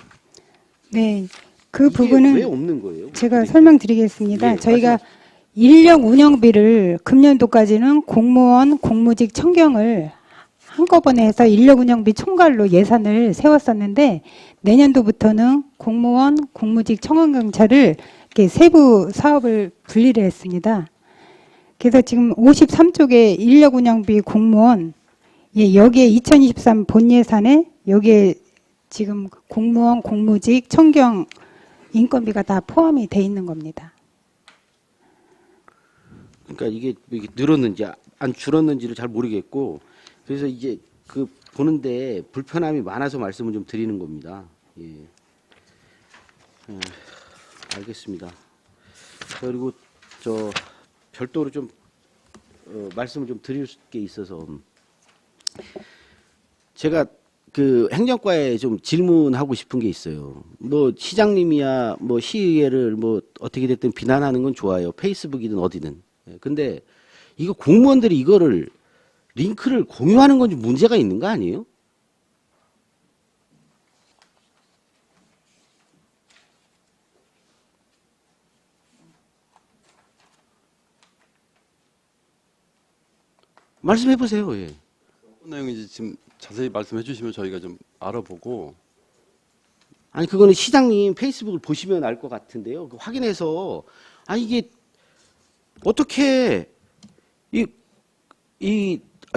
Speaker 4: 네, 그
Speaker 6: 이게
Speaker 4: 부분은
Speaker 6: 왜 없는 거예요?
Speaker 4: 제가 설명드리겠습니다.
Speaker 6: 예,
Speaker 4: 저희가 인력 운영비를 금년도까지는 공무원, 공무직 청경을 한꺼번에 해서 인력 운영비 총괄로 예산을 세웠었는데 내년도부터는 공무원, 공무직 청원경찰을 이렇게 세부 사업을 분리를 했습니다. 그래서 지금 53쪽에 인력 운영비 공무원, 여기에 2023 본예산에 여기에 지금 공무원, 공무직, 청경 인건비가 다 포함이 돼 있는 겁니다.
Speaker 6: 그러니까 이게 늘었는지 안 줄었는지를 잘 모르겠고 그래서 이제 그 보는데 불편함이 많아서 말씀을 좀 드리는 겁니다. 예. 알겠습니다. 그리고 저 별도로 좀 말씀을 좀 드릴 게 있어서 제가 그 행정과에 좀 질문하고 싶은 게 있어요. 뭐 시장님이야 뭐 시의회를 뭐 어떻게 됐든 비난하는 건 좋아요. 페이스북이든 어디든. 근데 이거 공무원들이 이거를 링크를 공유하는 건 좀 문제가 있는 거 아니에요? 말씀해 보세요. 예.
Speaker 2: 어떤 내용인지 지금 자세히 말씀해 주시면 저희가 좀 알아보고.
Speaker 6: 아니 그거는 시장님 페이스북을 보시면 알 것 같은데요. 그 확인해서 이게 어떻게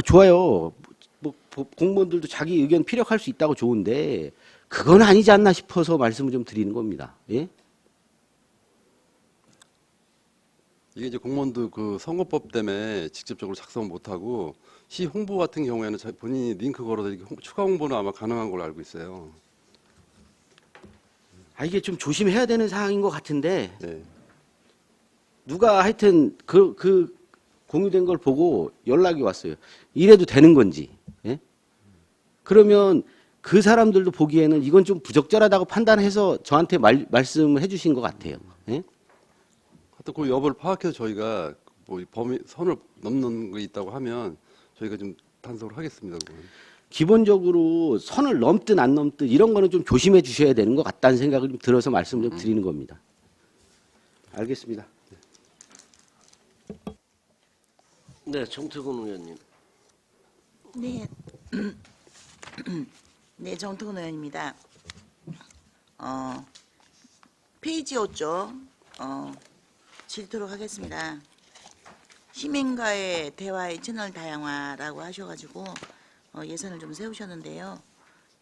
Speaker 6: 좋아요. 뭐 공무원들도 자기 의견 피력할 수 있다고 좋은데 그건 아니지 않나 싶어서 말씀을 좀 드리는 겁니다. 예?
Speaker 2: 이게 이제 공무원도 그 선거법 때문에 직접적으로 작성 못하고 시 홍보 같은 경우에는 본인이 링크 걸어서 이렇게 추가 홍보는 아마 가능한 걸로 알고 있어요.
Speaker 6: 이게 좀 조심해야 되는 사항인 것 같은데
Speaker 2: 네.
Speaker 6: 누가 하여튼 그 공유된 걸 보고 연락이 왔어요. 이래도 되는 건지. 예? 그러면 그 사람들도 보기에는 이건 좀 부적절하다고 판단해서 저한테 말씀을 해주신 것 같아요. 예?
Speaker 2: 하여튼 그 여부를 파악해서 저희가 뭐 범위 선을 넘는 거 있다고 하면 저희가 좀 단속을 하겠습니다. 그건.
Speaker 6: 기본적으로 선을 넘든 안 넘든 이런 거는 좀 조심해 주셔야 되는 것 같다는 생각을 좀 들어서 말씀을 좀 드리는 겁니다. 알겠습니다.
Speaker 1: 네, 정태근 의원님.
Speaker 8: 네, 네, 정태근 의원입니다. 페이지 5쪽 질투록 하겠습니다. 시민과의 대화의 채널 다양화라고 하셔가지고 예산을 좀 세우셨는데요.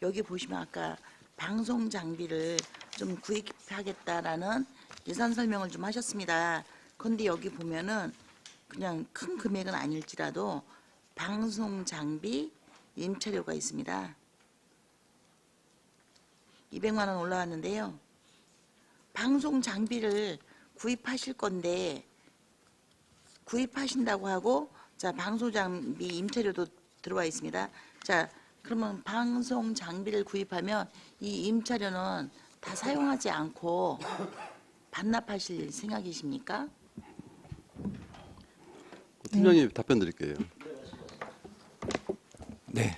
Speaker 8: 여기 보시면 아까 방송 장비를 좀 구입하겠다라는 예산 설명을 좀 하셨습니다. 그런데 여기 보면은 그냥 큰 금액은 아닐지라도 방송 장비 임차료가 있습니다. 200만 원 올라왔는데요. 방송 장비를 구입하실 건데 구입하신다고 하고 자 방송 장비 임차료도 들어와 있습니다. 자 그러면 방송 장비를 구입하면 이 임차료는 다 사용하지 않고 반납하실 생각이십니까?
Speaker 2: 팀장님 답변 드릴게요.
Speaker 9: 네.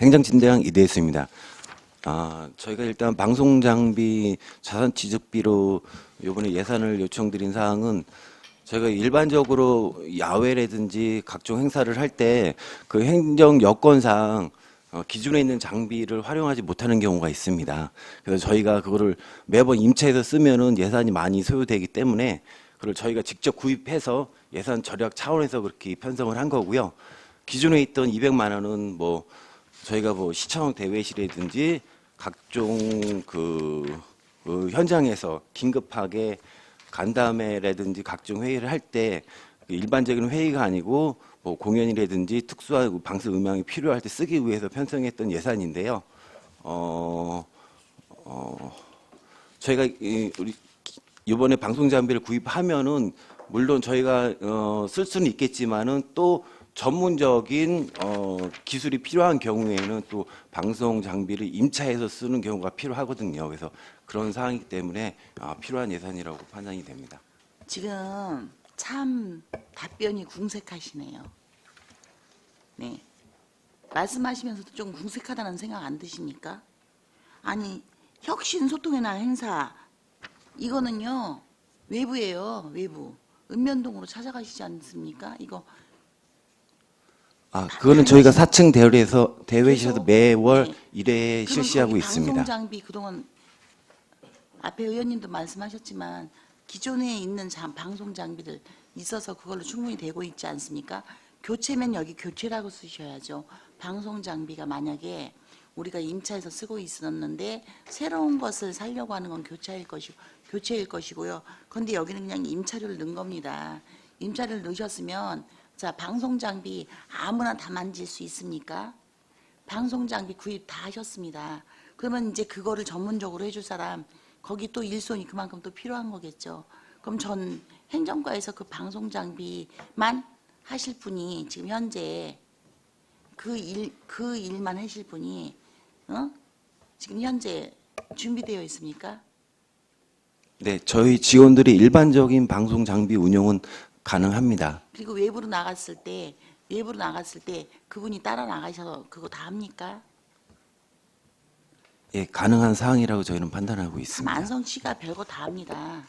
Speaker 9: 행정진대장 이대수입니다. 저희가 일단 방송장비 자산취득비로 이번에 예산을 요청드린 사항은 저희가 일반적으로 야외라든지 각종 행사를 할 때 그 행정 여건상 기준에 있는 장비를 활용하지 못하는 경우가 있습니다. 그래서 저희가 그거를 매번 임차해서 쓰면은 예산이 많이 소요되기 때문에 그걸 저희가 직접 구입해서 예산 절약 차원에서 그렇게 편성을 한 거고요. 기존에 있던 200만 원은 뭐 저희가 뭐 시청 대회실이라든지 각종 그 현장에서 긴급하게 간담회라든지 각종 회의를 할 때 일반적인 회의가 아니고 뭐 공연이라든지 특수한 방송 음향이 필요할 때 쓰기 위해서 편성했던 예산인데요. 저희가 우리 이번에 방송 장비를 구입하면은 물론 저희가 쓸 수는 있겠지만은 또 전문적인 기술이 필요한 경우에는 또 방송 장비를 임차해서 쓰는 경우가 필요하거든요. 그래서 그런 사항이기 때문에 필요한 예산이라고 판단이 됩니다.
Speaker 8: 지금 참 답변이 궁색하시네요. 네. 말씀하시면서도 좀 궁색하다는 생각 안 드십니까? 아니, 혁신 소통의 날 행사 이거는요. 외부예요. 외부. 읍면동으로 찾아가시지 않습니까? 이거
Speaker 9: 그거는 저희가 4층 대회실에서 매월
Speaker 8: 네.
Speaker 9: 1회 실시하고 있습니다.
Speaker 8: 방송 장비 그동안 앞에 의원님도 말씀하셨지만 기존에 있는 방송 장비들 있어서 그걸로 충분히 되고 있지 않습니까? 교체면 여기 교체라고 쓰셔야죠. 방송 장비가 만약에 우리가 임차해서 쓰고 있었는데 새로운 것을 살려고 하는 건 교체일 것이고요. 그런데 여기는 그냥 임차료를 넣은 겁니다. 임차료를 넣으셨으면 자 방송 장비 아무나 다 만질 수 있습니까? 방송 장비 구입 다 하셨습니다. 그러면 이제 그거를 전문적으로 해줄 사람 거기 또 일손이 그만큼 또 필요한 거겠죠. 그럼 전 행정과에서 그 방송 장비만 하실 분이 지금 현재 그 일만 하실 분이 지금 현재 준비되어 있습니까?
Speaker 9: 네, 저희 직원들이 일반적인 방송 장비 운영은 가능합니다.
Speaker 8: 그리고 외부로 나갔을 때 그분이 따라 나가셔서 그거 다 합니까?
Speaker 9: 예, 가능한 사항이라고 저희는 판단하고 있습니다.
Speaker 8: 만성씨가 별거 다 합니다.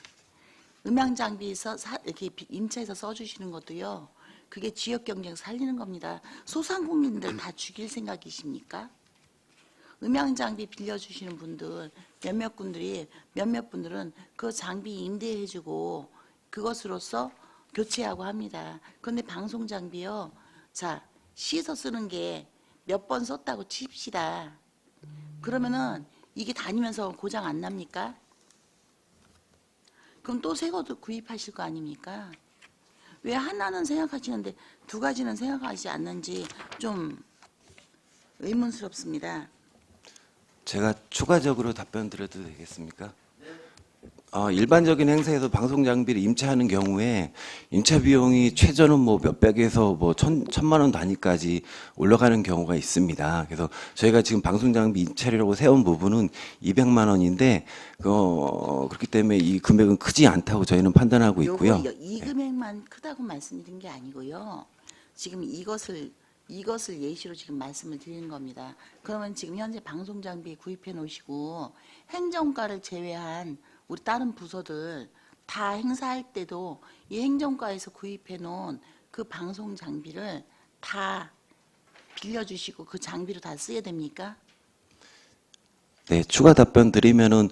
Speaker 8: 음향 장비에서 이렇게 임차해서 써주시는 것도요. 그게 지역 경쟁 살리는 겁니다. 소상공인들 다 죽일 생각이십니까? 음향 장비 빌려주시는 분들 몇몇 분들은 그 장비 임대해주고 그것으로서 교체하고 합니다. 그런데 방송 장비요. 자 시에서 쓰는 게 몇 번 썼다고 칩시다. 그러면은 이게 다니면서 고장 안 납니까? 그럼 또 새 것도 구입하실 거 아닙니까? 왜 하나는 생각하시는데 두 가지는 생각하지 않는지 좀 의문스럽습니다.
Speaker 9: 제가 추가적으로 답변 드려도 되겠습니까? 일반적인 행사에서 방송 장비를 임차하는 경우에 임차 비용이 최저는 뭐 몇백에서 뭐 천만 원 단위까지 올라가는 경우가 있습니다. 그래서 저희가 지금 방송 장비 임차료라고 세운 부분은 200만 원인데 그렇기 때문에 이 금액은 크지 않다고 저희는 판단하고 있고요.
Speaker 8: 이 금액만 크다고 말씀드린 게 아니고요. 지금 이것을 예시로 지금 말씀을 드리는 겁니다. 그러면 지금 현재 방송 장비 구입해 놓으시고 행정과를 제외한 우리 다른 부서들 다 행사할 때도 이 행정과에서 구입해 놓은 그 방송 장비를 다 빌려주시고 그 장비로 다 쓰게 됩니까?
Speaker 9: 네, 추가 답변 드리면은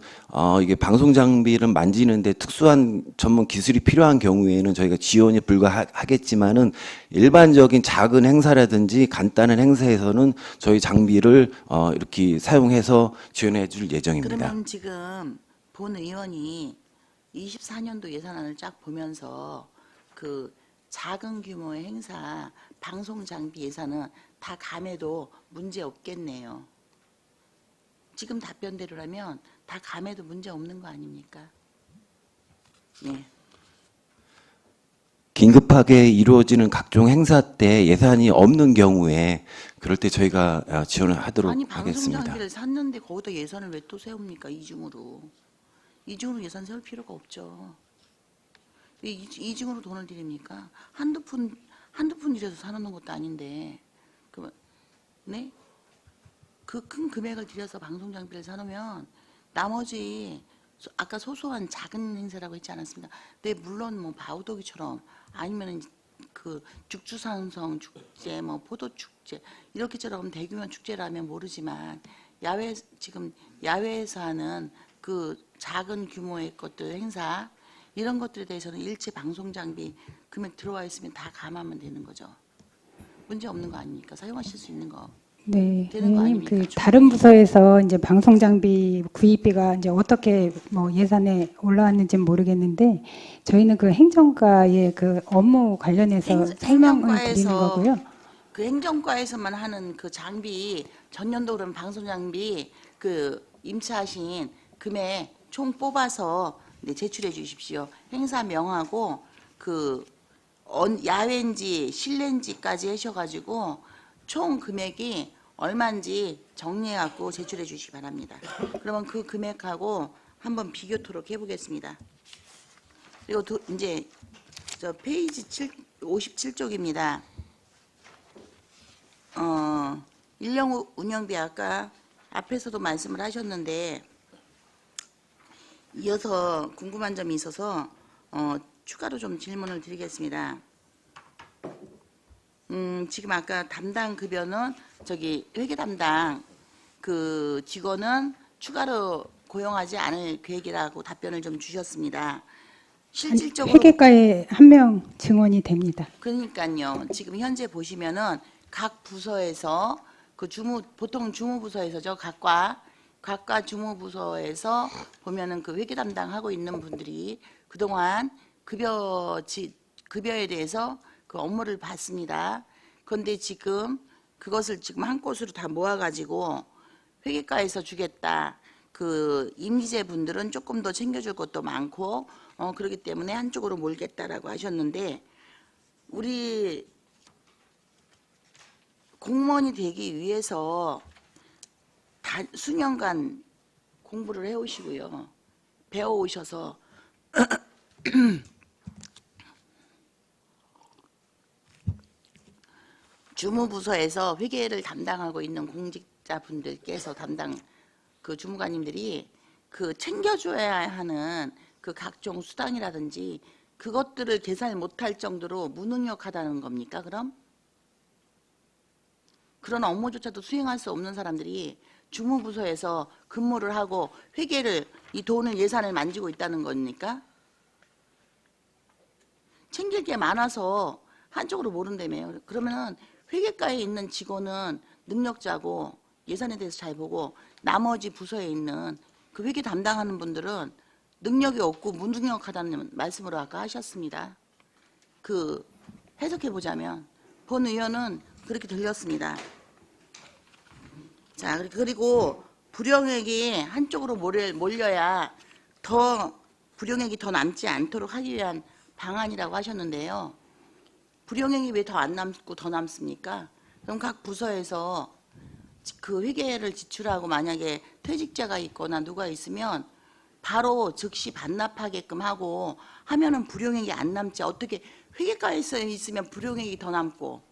Speaker 9: 이게 방송 장비를 만지는데 특수한 전문 기술이 필요한 경우에는 저희가 지원이 불가하겠지만은 일반적인 작은 행사라든지 간단한 행사에서는 저희 장비를 이렇게 사용해서 지원해 줄 예정입니다.
Speaker 8: 그러면 지금 본 의원이 24년도 예산안을 쫙 보면서 그 작은 규모의 행사 방송 장비 예산은 다 감해도 문제 없겠네요. 지금 답변대로라면 다 감해도 문제 없는 거 아닙니까? 네.
Speaker 9: 긴급하게 이루어지는 각종 행사 때 예산이 없는 경우에 그럴 때 저희가 지원을 하도록
Speaker 8: 아니 방송
Speaker 9: 하겠습니다.
Speaker 8: 장비를 샀는데 거기다 예산을 왜 또 세웁니까? 이중으로 예산 세울 필요가 없죠. 왜 이중으로 돈을 드립니까? 한두 푼 이라도 사놓는 것도 아닌데 네? 그 큰 금액을 들여서 방송 장비를 사놓으면 나머지 아까 소소한 작은 행사라고 했지 않았습니까? 네, 물론 뭐 바우더기처럼 아니면은 그 죽주산성 축제, 뭐 포도 축제 이렇게처럼 대규모 축제라면 모르지만 지금 야외에서 하는 그 작은 규모의 것들 행사 이런 것들에 대해서는 일체 방송 장비 금액 들어와 있으면 다 감하면 되는 거죠. 문제 없는 거 아닙니까? 사용하실 수 있는 거.
Speaker 4: 네,
Speaker 8: 되는 거
Speaker 4: 의원님,
Speaker 8: 아닙니까?
Speaker 4: 다른 부서에서 이제 방송 장비 구입비가 이제 어떻게 뭐 예산에 올라왔는지는 모르겠는데 저희는 그 행정과의 그 업무 관련해서 설명을 드리는 거고요.
Speaker 8: 그 행정과에서만 하는 그 장비 전년도 그런 방송 장비 그 임차하신 금액 총 뽑아서 네, 제출해 주십시오. 행사명하고 그 야외인지 실내인지까지 하셔가지고 총 금액이 얼마인지 정리해갖고 제출해 주시기 바랍니다. 그러면 그 금액하고 한번 비교토록 해보겠습니다. 그리고 이제 저 페이지 57쪽입니다. 인력 운영비 아까 앞에서도 말씀을 하셨는데 이어서 궁금한 점이 있어서 추가로 좀 질문을 드리겠습니다. 지금 아까 담당 급여는 저기 회계 담당 그 직원은 추가로 고용하지 않을 계획이라고 답변을 좀 주셨습니다. 실질적으로
Speaker 4: 회계과에 한 명 증원이 됩니다.
Speaker 8: 그러니까요. 지금 현재 보시면은 각 부서에서 그 보통 주무부서에서죠. 각과 주무부서에서 보면은 그 회계 담당하고 있는 분들이 그동안 급여에 대해서 그 업무를 받습니다. 그런데 지금 그것을 지금 한 곳으로 다 모아가지고 회계과에서 주겠다. 그 임기제 분들은 조금 더 챙겨줄 것도 많고 그렇기 때문에 한쪽으로 몰겠다라고 하셨는데 우리 공무원이 되기 위해서 수년간 공부를 해오시고요. 배워오셔서 주무부서에서 회계를 담당하고 있는 공직자분들께서 그 주무관님들이 그 챙겨줘야 하는 그 각종 수당이라든지 그것들을 계산을 못할 정도로 무능력하다는 겁니까? 그럼? 그런 업무조차도 수행할 수 없는 사람들이 주무부서에서 근무를 하고 회계를 이 돈을 예산을 만지고 있다는 겁니까? 챙길 게 많아서 한쪽으로 모른다며요. 그러면은 회계과에 있는 직원은 능력자고 예산에 대해서 잘 보고 나머지 부서에 있는 그 회계 담당하는 분들은 능력이 없고 무능력하다는 말씀으로 아까 하셨습니다. 그 해석해 보자면 본 의원은 그렇게 들렸습니다. 자, 그리고 불용액이 한쪽으로 몰려야 더 불용액이 더 남지 않도록 하기 위한 방안이라고 하셨는데요. 불용액이 왜 더 안 남고 더 남습니까? 그럼 각 부서에서 그 회계를 지출하고 만약에 퇴직자가 있거나 누가 있으면 바로 즉시 반납하게끔 하고 하면은 불용액이 안 남지. 어떻게 회계과에 있으면 불용액이 더 남고,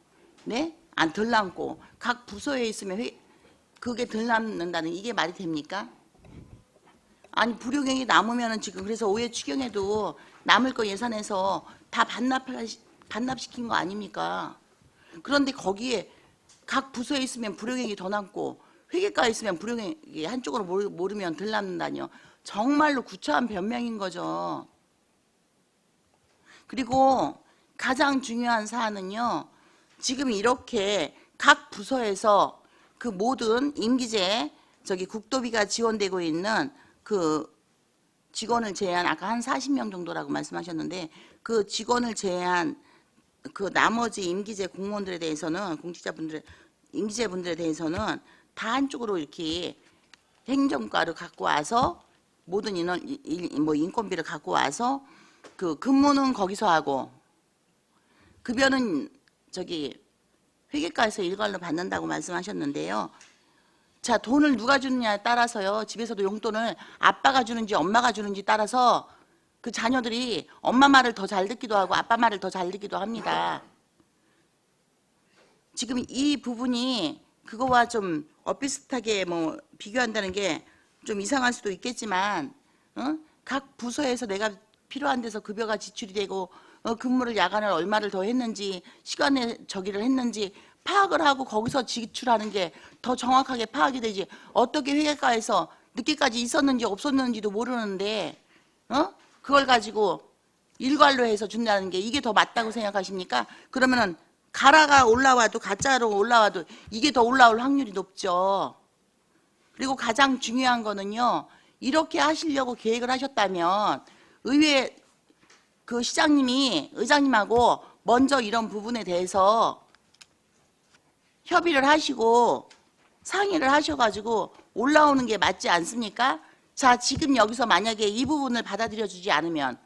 Speaker 8: 네? 안 덜 남고 각 부서에 있으면 그게 덜 남는다는 이게 말이 됩니까? 아니 불용액이 남으면은 지금 그래서 5회 추경에도 남을 거 예산에서 다 반납시킨 거 아닙니까? 그런데 거기에 각 부서에 있으면 불용액이 더 남고 회계과에 있으면 불용액이 한쪽으로 모르면 덜 남는다뇨. 정말로 구차한 변명인 거죠. 그리고 가장 중요한 사안은요. 지금 이렇게 각 부서에서 그 모든 임기제 국도비가 지원되고 있는 그 직원을 제외한 아까 한 40명 정도라고 말씀하셨는데 그 직원을 제외한 그 나머지 임기제 공무원들에 대해서는 임기제분들에 대해서는 다 한쪽으로 이렇게 행정과를 갖고 와서 모든 인건비를 갖고 와서 그 근무는 거기서 하고 급여는 회계과에서 일괄로 받는다고 말씀하셨는데요. 자, 돈을 누가 주느냐에 따라서요. 집에서도 용돈을 아빠가 주는지 엄마가 주는지 따라서 그 자녀들이 엄마 말을 더 잘 듣기도 하고 아빠 말을 더 잘 듣기도 합니다. 지금 이 부분이 그거와 좀 엇비슷하게 비교한다는 게 좀 이상할 수도 있겠지만 각 부서에서 내가 필요한 데서 급여가 지출이 되고 근무를 야간을 얼마를 더 했는지 시간에 저기를 했는지 파악을 하고 거기서 지출하는 게 더 정확하게 파악이 되지. 어떻게 회계과에서 늦게까지 있었는지 없었는지도 모르는데 그걸 가지고 일괄로 해서 준다는 게 이게 더 맞다고 생각하십니까? 그러면은 가라가 올라와도 가짜로 올라와도 이게 더 올라올 확률이 높죠. 그리고 가장 중요한 거는요. 이렇게 하시려고 계획을 하셨다면 의회 그 시장님이 의장님하고 먼저 이런 부분에 대해서 협의를 하시고 상의를 하셔가지고 올라오는 게 맞지 않습니까? 자, 지금 여기서 만약에 이 부분을 받아들여 주지 않으면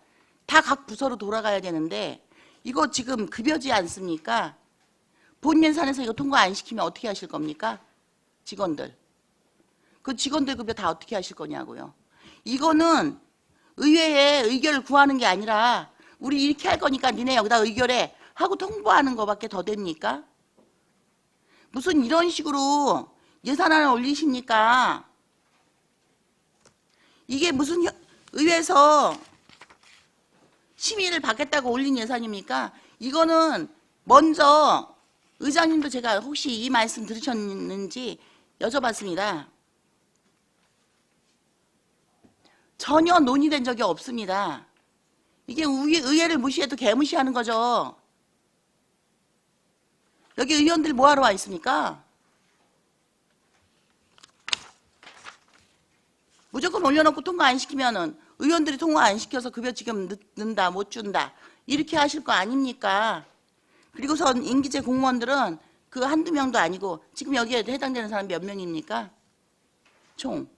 Speaker 8: 다 각 부서로 돌아가야 되는데 이거 지금 급여지 않습니까? 본 예산에서 이거 통과 안 시키면 어떻게 하실 겁니까? 직원들. 그 직원들 급여 다 어떻게 하실 거냐고요. 이거는 의회에 의결을 구하는 게 아니라 우리 이렇게 할 거니까 니네 여기다 의결해 하고 통보하는 거밖에 더 됩니까? 무슨 이런 식으로 예산안을 올리십니까? 이게 무슨 의회에서 심의를 받겠다고 올린 예산입니까? 이거는 먼저 의장님도 제가 혹시 이 말씀 들으셨는지 여쭤봤습니다. 전혀 논의된 적이 없습니다. 이게 의회를 무시해도 개무시하는 거죠. 여기 의원들 뭐하러 와 있습니까? 무조건 올려놓고 통과 안 시키면은 의원들이 통과 안 시켜서 급여 지금 늦는다 못 준다 이렇게 하실 거 아닙니까? 그리고선 임기제 공무원들은 그 한두 명도 아니고 지금 여기에 해당되는 사람 몇 명입니까? 총.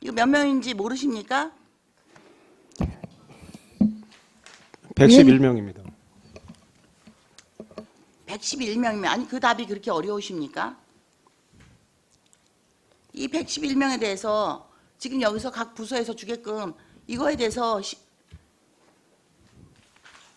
Speaker 8: 이거 몇 명인지 모르십니까?
Speaker 7: 111명입니다.
Speaker 8: 111명이면 아니 그 답이 그렇게 어려우십니까? 이 111명에 대해서 지금 여기서 각 부서에서 주게끔 이거에 대해서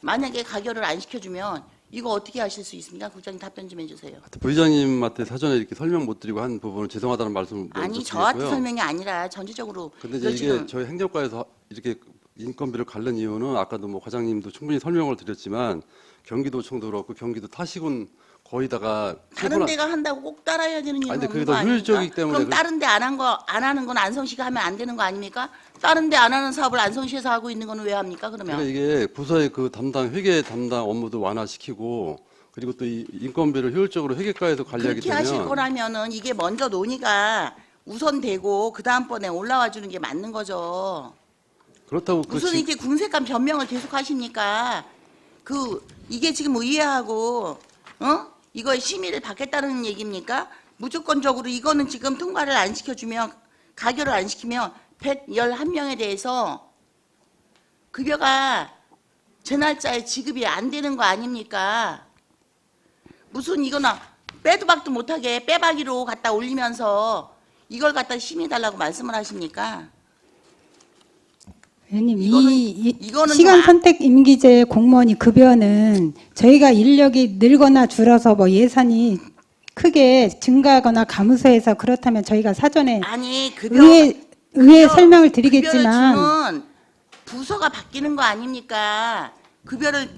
Speaker 8: 만약에 가결을 안 시켜주면 이거 어떻게 하실 수 있습니까? 국장님 답변 좀 해주세요.
Speaker 2: 부의장님한테 사전에 이렇게 설명 못 드리고 한 부분은 죄송하다는 말씀 먼저
Speaker 8: 아니 저한테
Speaker 2: 드리고요.
Speaker 8: 설명이 아니라 전체적으로.
Speaker 2: 근데 이제 이게 저희 행정과에서 이렇게 인건비를 갈른 이유는 아까도 과장님도 충분히 설명을 드렸지만 경기도청도 그렇고 경기도 타시군 거의 다가
Speaker 8: 다른 데가 한다고 꼭 따라야 되는 이유는
Speaker 2: 아니, 근데
Speaker 8: 없는
Speaker 2: 그게
Speaker 8: 거
Speaker 2: 더
Speaker 8: 아닙니까?
Speaker 2: 효율적이기 때문에
Speaker 8: 그럼 다른 데 안 하는 건 안성시가 하면 안 되는 거 아닙니까? 다른 데 안 하는 사업을 안성시에서 하고 있는 건 왜 합니까? 그러면
Speaker 2: 그러니까 이게 부서의 그 담당 회계 담당 업무도 완화시키고 그리고 또 이 인건비를 효율적으로 회계과에서 관리하기
Speaker 8: 그렇게 하실
Speaker 2: 되면
Speaker 8: 거라면은 이게 먼저 논의가 우선되고 그 다음번에 올라와 주는 게 맞는 거죠.
Speaker 2: 그렇다고
Speaker 8: 무슨 이렇게 궁색한 변명을 계속 하십니까? 이게 지금 의회하고 이거에 심의를 받겠다는 얘기입니까? 무조건적으로 이거는 지금 통과를 안 시켜주면 가결을 안 시키면 111명에 대해서 급여가 제 날짜에 지급이 안 되는 거 아닙니까? 무슨 이거는 빼도 박도 못하게 빼박이로 갖다 올리면서 이걸 갖다 심의해달라고 말씀을 하십니까?
Speaker 4: 의원님,
Speaker 8: 이거는
Speaker 4: 시간
Speaker 8: 좀
Speaker 4: 선택 임기제 공무원이 급여는 저희가 인력이 늘거나 줄어서 뭐 예산이 크게 증가하거나 감소해서 그렇다면 저희가 사전에
Speaker 8: 아니 급여
Speaker 4: 의회 설명을 드리겠지만
Speaker 8: 급여를 주는 부서가 바뀌는 거 아닙니까? 급여를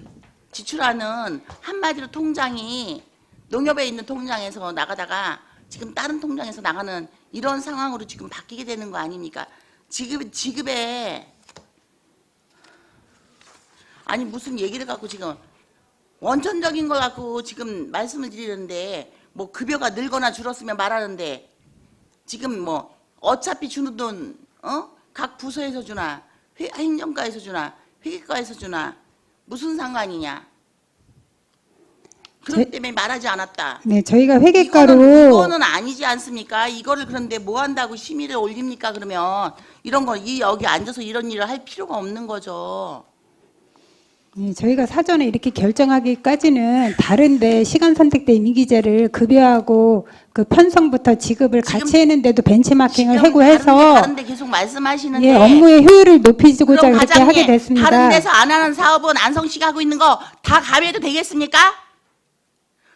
Speaker 8: 지출하는 한마디로 통장이 농협에 있는 통장에서 나가다가 지금 다른 통장에서 나가는 이런 상황으로 지금 바뀌게 되는 거 아닙니까? 지급에 아니 무슨 얘기를 갖고 지금 원천적인 걸 갖고 지금 말씀을 드리는데 뭐 급여가 늘거나 줄었으면 말하는데 지금 뭐 어차피 주는 돈 각 부서에서 주나 행정과에서 주나 회계과에서 주나 무슨 상관이냐? 그렇기 때문에 말하지 않았다.
Speaker 4: 네, 저희가 회계과로
Speaker 8: 이거는 아니지 않습니까? 이거를 그런데 뭐 한다고 심의를 올립니까? 그러면 이런 거 여기 앉아서 이런 일을 할 필요가 없는 거죠.
Speaker 4: 네, 저희가 사전에 이렇게 결정하기까지는 다른데 시간 선택된 임기제를 급여하고 그 편성부터 지급을
Speaker 8: 지금-
Speaker 4: 같이 했는데도 벤치마킹을
Speaker 8: 지금
Speaker 4: 하고 해서
Speaker 8: 다른데 계속 말씀하시는데
Speaker 4: 예, 업무의 효율을 높이고자
Speaker 8: 그럼
Speaker 4: 그렇게
Speaker 8: 과장님,
Speaker 4: 하게 됐습니다.
Speaker 8: 다른 데서 안 하는 사업은 안성시가 하고 있는 거 다 가해도 되겠습니까?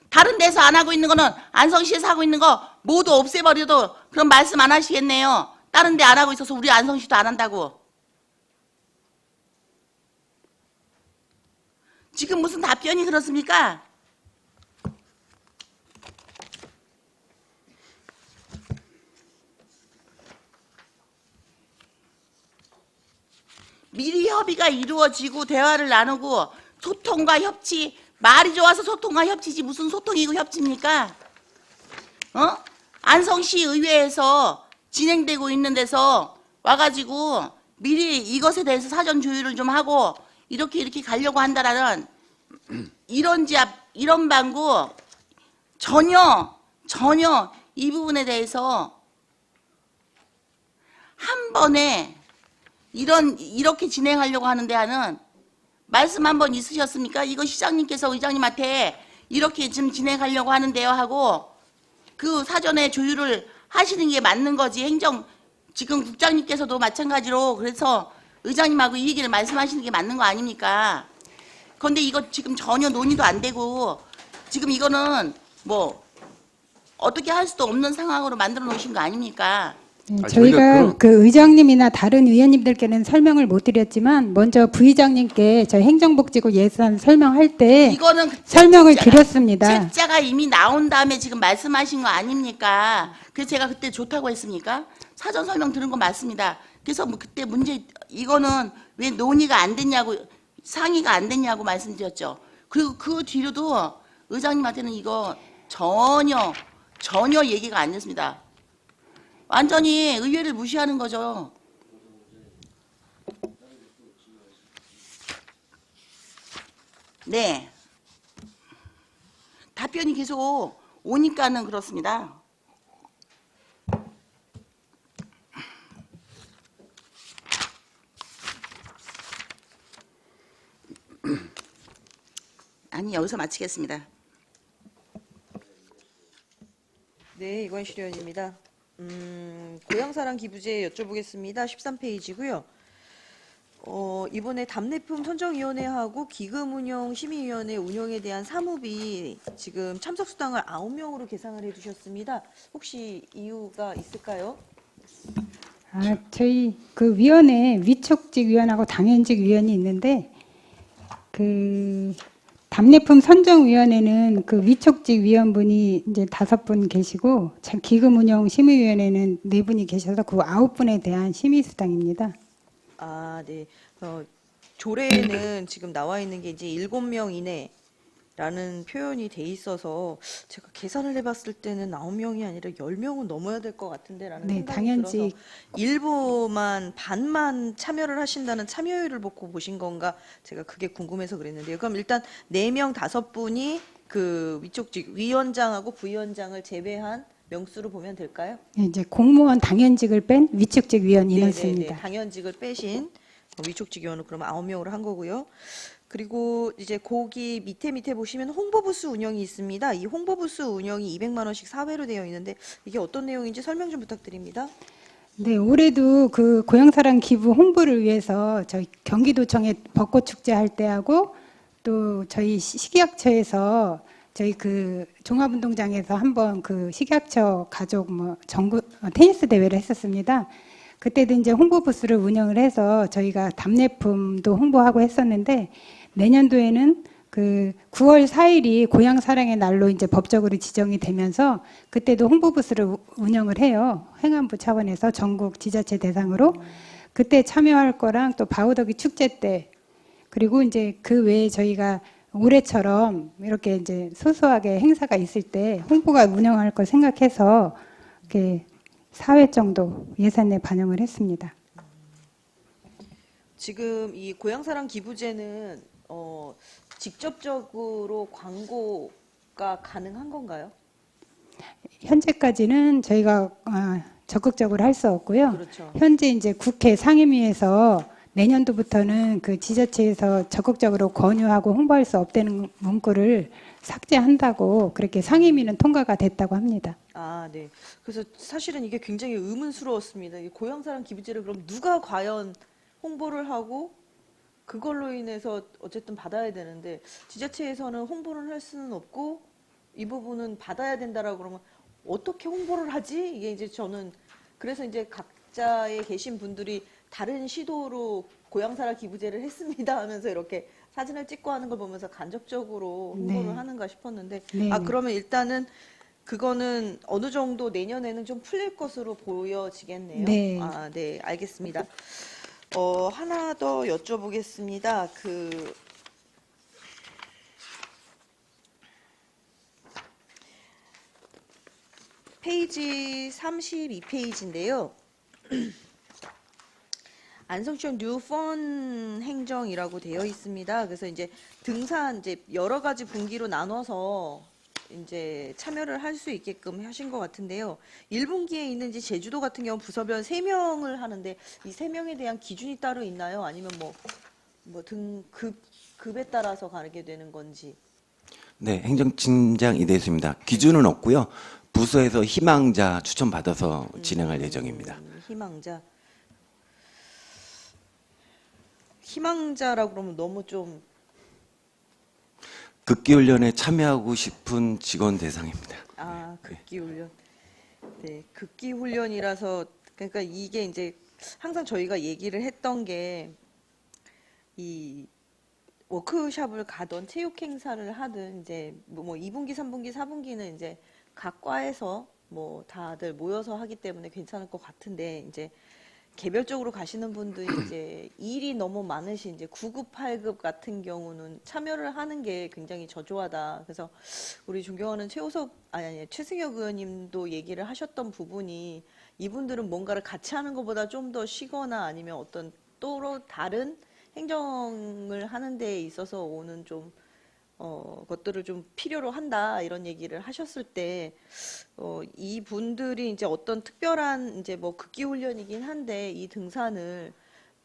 Speaker 8: 다른 데서 안 하고 있는 거는 안성시에서 하고 있는 거 모두 없애버려도 그럼 말씀 안 하시겠네요. 다른 데 안 하고 있어서 우리 안성시도 안 한다고. 지금 무슨 답변이 그렇습니까? 미리 협의가 이루어지고 대화를 나누고 소통과 협치, 말이 좋아서 소통과 협치지 무슨 소통이고 협치입니까? 안성시 의회에서 진행되고 있는 데서 와가지고 미리 이것에 대해서 사전 조율을 좀 하고 이렇게 가려고 한다라는 이런 방구 전혀 이 부분에 대해서 한 번에 이렇게 진행하려고 하는데 하는 말씀 한 번 있으셨습니까? 이거 시장님께서 의장님한테 이렇게 지금 진행하려고 하는데요 하고 그 사전에 조율을 하시는 게 맞는 거지. 지금 국장님께서도 마찬가지로 그래서 의장님하고 이 얘기를 말씀하시는 게 맞는 거 아닙니까? 그런데 이거 지금 전혀 논의도 안 되고 지금 이거는 뭐 어떻게 할 수도 없는 상황으로 만들어 놓으신 거 아닙니까?
Speaker 4: 네,
Speaker 2: 아,
Speaker 4: 저희가
Speaker 2: 저희가
Speaker 4: 그 의장님이나 다른 의원님들께는 설명을 못 드렸지만 먼저 부의장님께 저희 행정복지부 예산 설명할 때
Speaker 8: 이거는
Speaker 4: 설명을 드렸습니다.
Speaker 8: 책자가 이미 나온 다음에 지금 말씀하신 거 아닙니까? 그래서 제가 그때 좋다고 했습니까? 사전 설명 들은 거 맞습니다. 그래서 뭐 그때 이거는 왜 논의가 안 됐냐고 상의가 안 됐냐고 말씀드렸죠. 그리고 그 뒤로도 의장님한테는 이거 전혀 얘기가 안 됐습니다. 완전히 의회를 무시하는 거죠. 네. 답변이 계속 오니까는 그렇습니다. 아니 여기서 마치겠습니다.
Speaker 3: 네, 이관실 의원입니다. 고향사랑 기부제 여쭤보겠습니다. 13페이지고요. 이번에 답례품 선정위원회하고 기금운용심의위원회 운영에 대한 사무비 지금 참석수당을 9명으로 계상을 해두셨습니다. 혹시 이유가 있을까요?
Speaker 4: 저희 그 위원회 위촉직 위원하고 당연직 위원이 있는데 그 답례품 선정위원회는 그 위촉직 위원분이 이제 5분 계시고 기금운용심의위원회는 4분이 계셔서 그 9분에 대한 심의수당입니다.
Speaker 3: 아, 네. 조례에는 지금 나와 있는 게 이제 7명 이내라는 표현이 돼 있어서 제가 계산을 해봤을 때는 9명이 아니라 10명은 넘어야 될 것 같은데라는
Speaker 4: 네,
Speaker 3: 생각이
Speaker 4: 당연직.
Speaker 3: 들어서 일부만 반만 참여를 하신다는 참여율을 보신 건가 제가 그게 궁금해서 그랬는데요. 그럼 일단 4명 5분이 그 위촉직 위원장하고 부위원장을 제외한 명수로 보면 될까요?
Speaker 4: 이제 공무원 당연직을 뺀 위촉직 위원
Speaker 3: 네네네.
Speaker 4: 인원수입니다.
Speaker 3: 당연직을 빼신 위촉직 위원을 그러면 9명으로 한 거고요. 그리고 이제 거기 밑에 보시면 홍보부스 운영이 있습니다. 이 홍보부스 운영이 200만 원씩 사회로 되어 있는데 이게 어떤 내용인지 설명 좀 부탁드립니다.
Speaker 4: 네, 올해도 그 고향사랑 기부 홍보를 위해서 저희 경기도청에 벚꽃 축제 할 때하고 또 저희 식약처에서 저희 그 종합운동장에서 한번 그 식약처 가족 뭐 전국 테니스 대회를 했었습니다. 그때도 이제 홍보 부스를 운영을 해서 저희가 답례품도 홍보하고 했었는데 내년도에는 그 9월 4일이 고향 사랑의 날로 이제 법적으로 지정이 되면서 그때도 홍보 부스를 운영을 해요. 행안부 차원에서 전국 지자체 대상으로 그때 참여할 거랑 또 바우더기 축제 때 그리고 이제 그 외에 저희가 올해처럼 이렇게 이제 소소하게 행사가 있을 때 홍보가 운영할 걸 생각해서 이렇게 4회 정도 예산에 반영을 했습니다.
Speaker 3: 지금 이 고향사랑 기부제는 직접적으로 광고가 가능한 건가요?
Speaker 4: 현재까지는 저희가 적극적으로 할 수 없고요.
Speaker 3: 그렇죠.
Speaker 4: 현재 이제 국회 상임위에서 내년도부터는 그 지자체에서 적극적으로 권유하고 홍보할 수 없다는 문구를 삭제한다고 그렇게 상임위는 통과가 됐다고 합니다.
Speaker 3: 아, 네. 그래서 사실은 이게 굉장히 의문스러웠습니다. 이 고향사랑 기부제를 그럼 누가 과연 홍보를 하고 그걸로 인해서 어쨌든 받아야 되는데 지자체에서는 홍보를 할 수는 없고 이 부분은 받아야 된다라고 그러면 어떻게 홍보를 하지? 이게 이제 저는 그래서 이제 각자에 계신 분들이 다른 시도로 고향사랑 기부제를 했습니다 하면서 이렇게 사진을 찍고 하는 걸 보면서 간접적으로 홍보를
Speaker 4: 네.
Speaker 3: 하는가 싶었는데
Speaker 4: 네.
Speaker 3: 그러면 일단은 그거는 어느 정도 내년에는 좀 풀릴 것으로 보여지겠네요.
Speaker 4: 네.
Speaker 3: 아, 네, 알겠습니다. 하나 더 여쭤보겠습니다. 페이지 32페이지인데요. 안성시청 뉴펀 행정이라고 되어 있습니다. 그래서 이제 등산 이제 여러 가지 분기로 나눠서 이제 참여를 할 수 있게끔 하신 것 같은데요. 1분기에 있는 이제 제주도 같은 경우 부서별 3명을 하는데 이 3명에 대한 기준이 따로 있나요? 아니면 급에 따라서 가게 되는 건지.
Speaker 9: 네, 행정팀장 이대수입니다. 기준은 없고요. 부서에서 희망자 추천받아서 진행할 예정입니다.
Speaker 3: 희망자라고 그러면 너무 좀
Speaker 9: 극기훈련에 참여하고 싶은 직원 대상입니다.
Speaker 3: 극기훈련. 네, 극기훈련이라서 그러니까 이게 이제 항상 저희가 얘기를 했던 게 이 워크숍을 가던 체육 행사를 하든 이제 뭐 2분기, 3분기, 4분기는 이제 각 과에서 뭐 다들 모여서 하기 때문에 괜찮을 것 같은데 이제 개별적으로 가시는 분들이 이제 일이 너무 많으신 이제 9급, 8급 같은 경우는 참여를 하는 게 굉장히 저조하다. 그래서 우리 존경하는 최승혁 의원님도 얘기를 하셨던 부분이 이분들은 뭔가를 같이 하는 것보다 좀 더 쉬거나 아니면 어떤 또 다른 행정을 하는 데 있어서 오는 좀 것들을 좀 필요로 한다 이런 얘기를 하셨을 때 이 분들이 이제 어떤 특별한 이제 뭐 극기 훈련이긴 한데 이 등산을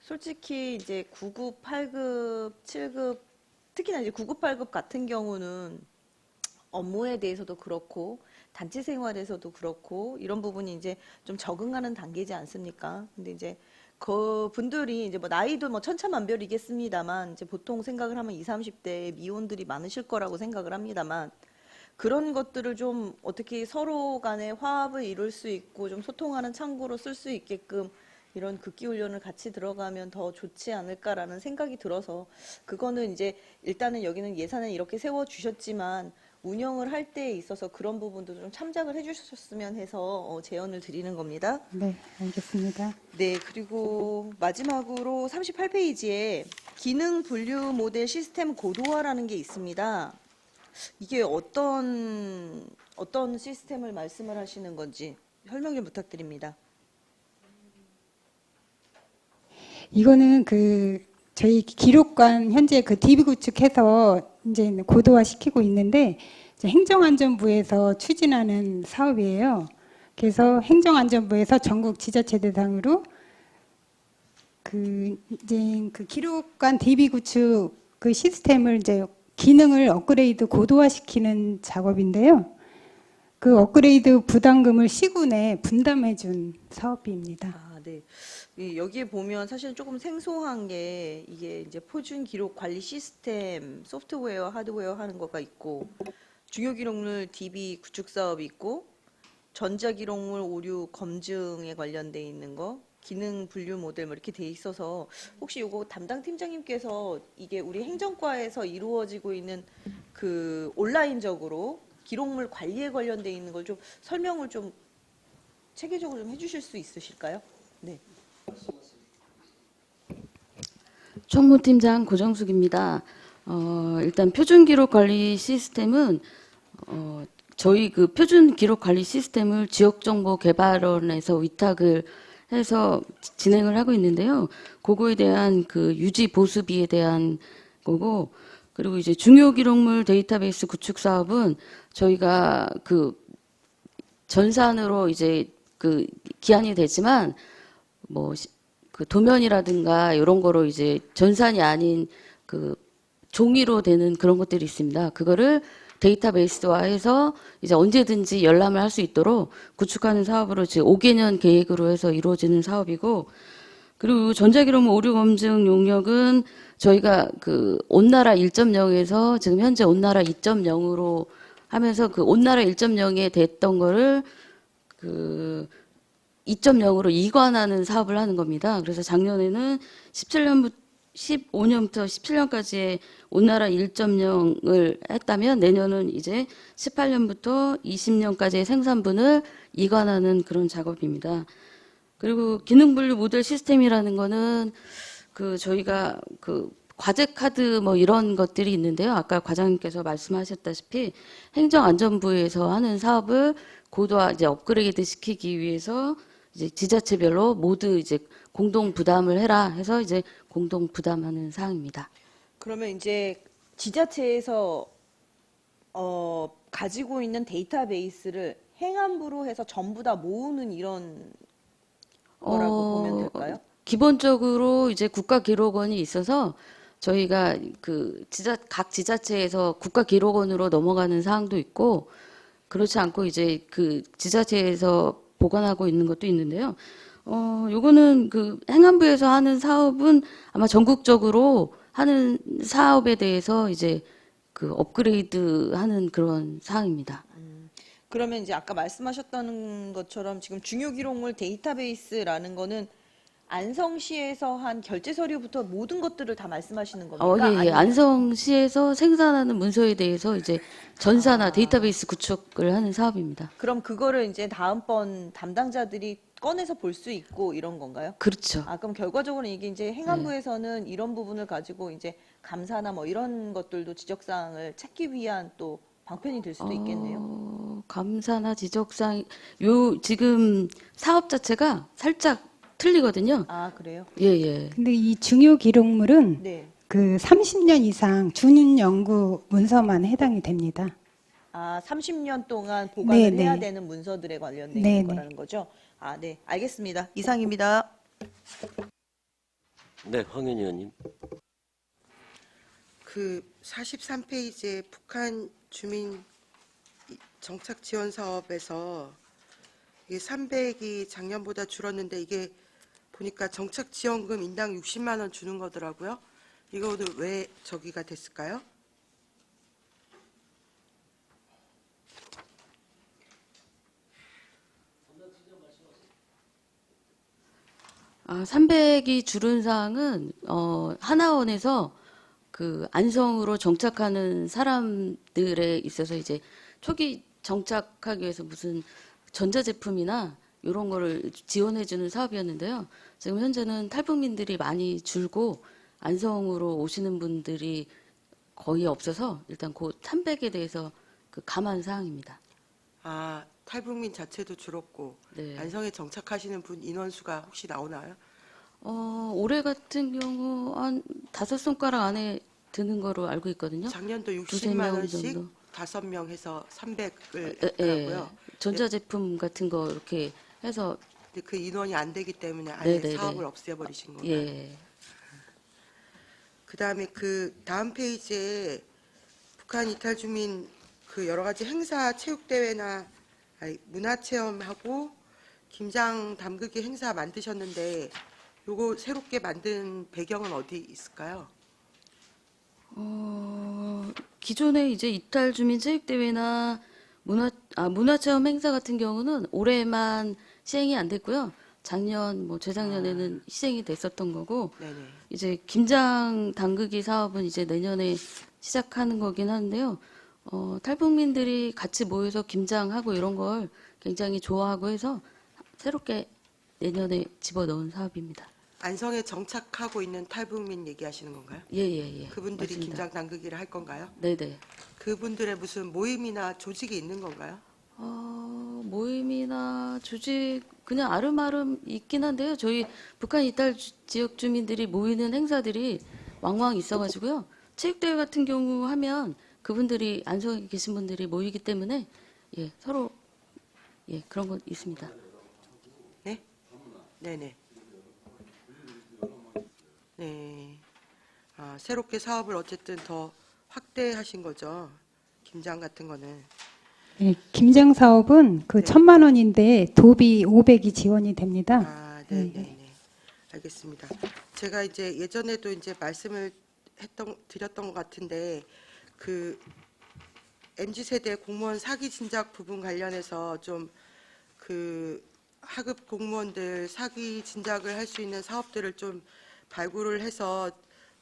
Speaker 3: 솔직히 이제 9급, 8급, 7급 특히나 이제 9급, 8급 같은 경우는 업무에 대해서도 그렇고 단체 생활에서도 그렇고 이런 부분이 이제 좀 적응하는 단계지 않습니까? 근데 이제 그 분들이 이제 뭐 나이도 뭐 천차만별이겠습니다만 이제 보통 생각을 하면 20, 30대 미혼들이 많으실 거라고 생각을 합니다만 그런 것들을 좀 어떻게 서로 간에 화합을 이룰 수 있고 좀 소통하는 창구로 쓸 수 있게끔 이런 극기 훈련을 같이 들어가면 더 좋지 않을까라는 생각이 들어서 그거는 이제 일단은 여기는 예산을 이렇게 세워 주셨지만 운영을 할 때에 있어서 그런 부분도 좀 참작을 해주셨으면 해서 제언을 드리는 겁니다.
Speaker 4: 네, 알겠습니다.
Speaker 3: 네, 그리고 마지막으로 38페이지에 기능 분류 모델 시스템 고도화라는 게 있습니다. 이게 어떤 시스템을 말씀을 하시는 건지 설명 좀 부탁드립니다.
Speaker 4: 이거는 그 저희 기록관 현재 그 DB 구축해서 이제 고도화 시키고 있는데 이제 행정안전부에서 추진하는 사업이에요. 그래서 행정안전부에서 전국 지자체 대상으로 이제 그 기록관 DB 구축 그 시스템을 이제 기능을 업그레이드 고도화시키는 작업인데요. 그 업그레이드 부담금을 시군에 분담해준 사업비입니다.
Speaker 3: 아, 네. 여기에 보면 사실 조금 생소한 게 이게 이제 표준 기록 관리 시스템 소프트웨어, 하드웨어 하는 거가 있고 중요 기록물 DB 구축 사업이 있고 전자 기록물 오류 검증에 관련돼 있는 거, 기능 분류 모델 뭐 이렇게 돼 있어서 혹시 요거 담당 팀장님께서 이게 우리 행정과에서 이루어지고 있는 그 온라인적으로 기록물 관리에 관련돼 있는 걸 좀 설명을 좀 체계적으로 좀 해주실 수 있으실까요? 네.
Speaker 10: 총무팀장 고정숙입니다. 일단 표준 기록 관리 시스템은 저희 그 표준 기록 관리 시스템을 지역정보개발원에서 위탁을 해서 진행을 하고 있는데요. 그거에 대한 그 유지 보수비에 대한 거고, 그리고 이제 중요 기록물 데이터베이스 구축 사업은 저희가 그 전산으로 이제 그 기한이 되지만 뭐 그 도면이라든가 이런 거로 이제 전산이 아닌 그 종이로 되는 그런 것들이 있습니다. 그거를 데이터베이스화해서 이제 언제든지 열람을 할 수 있도록 구축하는 사업으로 지금 5개년 계획으로 해서 이루어지는 사업이고, 그리고 전자기록물 오류 검증 용역은 저희가 그 온나라 1.0에서 지금 현재 온나라 2.0으로 하면서 그 온나라 1.0에 됐던 거를 그 2.0으로 이관하는 사업을 하는 겁니다. 그래서 작년에는 15년부터 17년까지의 온나라 1.0을 했다면 내년은 이제 18년부터 20년까지의 생산분을 이관하는 그런 작업입니다. 그리고 기능 분류 모델 시스템이라는 거는 그 저희가 그 과제 카드 뭐 이런 것들이 있는데요. 아까 과장님께서 말씀하셨다시피 행정안전부에서 하는 사업을 고도화 이제 업그레이드 시키기 위해서 이제 지자체별로 모두 이제 공동 부담을 해라 해서 이제 공동 부담하는 사항입니다.
Speaker 3: 그러면 이제 지자체에서 가지고 있는 데이터베이스를 행안부로 해서 전부 다 모으는 이런 거라고 보면 될까요?
Speaker 10: 기본적으로 이제 국가기록원이 있어서 저희가 그 각 지자체에서 국가기록원으로 넘어가는 사항도 있고, 그렇지 않고 이제 그 지자체에서 보관하고 있는 것도 있는데요. 요거는 그 행안부에서 하는 사업은 아마 전국적으로 하는 사업에 대해서 이제 그 업그레이드 하는 그런 사항입니다.
Speaker 3: 그러면 이제 아까 말씀하셨던 것처럼 지금 중요 기록물 데이터베이스라는 거는 안성시에서 한 결제 서류부터 모든 것들을 다 말씀하시는 겁니까?
Speaker 10: 예, 예.
Speaker 3: 아니면
Speaker 10: 안성시에서 생산하는 문서에 대해서 이제 전사나 데이터베이스 구축을 하는 사업입니다.
Speaker 3: 그럼 그거를 이제 다음번 담당자들이 꺼내서 볼 수 있고 이런 건가요?
Speaker 10: 그렇죠.
Speaker 3: 아, 그럼 결과적으로 이게 이제 행안부에서는 이런 부분을 가지고 이제 감사나 뭐 이런 것들도 지적사항을 찾기 위한 또 방편이 될 수도 있겠네요.
Speaker 10: 감사나 지적사항, 지금 사업 자체가 살짝 틀리거든요.
Speaker 3: 아, 그래요?
Speaker 10: 예, 예.
Speaker 4: 근데 이 중요 기록물은
Speaker 3: 네.
Speaker 4: 그 30년 이상 준윤 연구 문서만 해당이 됩니다.
Speaker 3: 아, 30년 동안 보관을
Speaker 4: 네,
Speaker 3: 해야
Speaker 4: 네.
Speaker 3: 되는 문서들에 관련된
Speaker 4: 네, 네.
Speaker 3: 거라는 거죠? 아, 네. 알겠습니다. 이상입니다.
Speaker 1: 네, 황윤 의원님.
Speaker 5: 그 43페이지에 북한 주민 정착 지원 사업에서 이게 300이 작년보다 줄었는데 이게 보니까 정착 지원금 인당 60만 원 주는 거더라고요. 이거는 왜 저기가 됐을까요?
Speaker 10: 아, 300이 줄은 사항은 하나원에서 그 안성으로 정착하는 사람들에 있어서 이제 초기 정착하기 위해서 무슨 전자제품이나 이런 거를 지원해주는 사업이었는데요. 지금 현재는 탈북민들이 많이 줄고 안성으로 오시는 분들이 거의 없어서 일단 그 300에 대해서 그 감안 사항입니다.
Speaker 5: 아, 탈북민 자체도 줄었고
Speaker 10: 네.
Speaker 5: 안성에 정착하시는 분 인원수가 혹시 나오나요?
Speaker 10: 올해 같은 경우 한 5손가락 안에 드는 거로 알고 있거든요.
Speaker 5: 작년도
Speaker 10: 두세
Speaker 5: 60만
Speaker 10: 명
Speaker 5: 원씩
Speaker 10: 정도.
Speaker 5: 5명 해서 300을
Speaker 10: 예,
Speaker 5: 했더라고요.
Speaker 10: 전자제품 같은 거 이렇게 해서
Speaker 5: 근데 그 인원이 안 되기 때문에 아예
Speaker 10: 네네네.
Speaker 5: 사업을 없애버리신 건가요?
Speaker 10: 예.
Speaker 5: 그다음에 그 다음 페이지에 북한 이탈 주민 그 여러 가지 행사, 체육대회나 문화체험하고 김장 담그기 행사 만드셨는데 요거 새롭게 만든 배경은 어디 있을까요?
Speaker 10: 기존에 이제 이탈 주민 체육 대회나 문화체험 행사 같은 경우는 올해만 시행이 안 됐고요. 작년 뭐 재작년에는 시행이 됐었던 거고
Speaker 5: 네네.
Speaker 10: 이제 김장 담그기 사업은 이제 내년에 시작하는 거긴 한데요. 탈북민들이 같이 모여서 김장하고 이런 걸 굉장히 좋아하고 해서 새롭게 내년에 집어넣은 사업입니다.
Speaker 5: 안성에 정착하고 있는 탈북민 얘기하시는 건가요?
Speaker 10: 예.
Speaker 5: 그분들이
Speaker 10: 맞습니다.
Speaker 5: 김장 담그기를 할 건가요?
Speaker 10: 네네.
Speaker 5: 그분들의 무슨 모임이나 조직이 있는 건가요?
Speaker 10: 모임이나 조직 그냥 아름아름 있긴 한데요. 저희 북한 이탈 지역 주민들이 모이는 행사들이 왕왕 있어가지고요. 체육대회 같은 경우 하면 그분들이 안성에 계신 분들이 모이기 때문에 예, 서로 예, 그런 건 있습니다.
Speaker 5: 네? 네네. 네. 새롭게 사업을 어쨌든 더 확대하신 거죠. 김장 같은 거는.
Speaker 4: 네, 김장 사업은 그
Speaker 5: 네.
Speaker 4: 1,000만 원인데 도비 500이 지원이 됩니다.
Speaker 5: 네네네. 알겠습니다. 제가 이제 예전에도 이제 말씀을 드렸던 것 같은데 그 MZ 세대 공무원 사기 진작 부분 관련해서 좀 그 하급 공무원들 사기 진작을 할 수 있는 사업들을 좀 발굴을 해서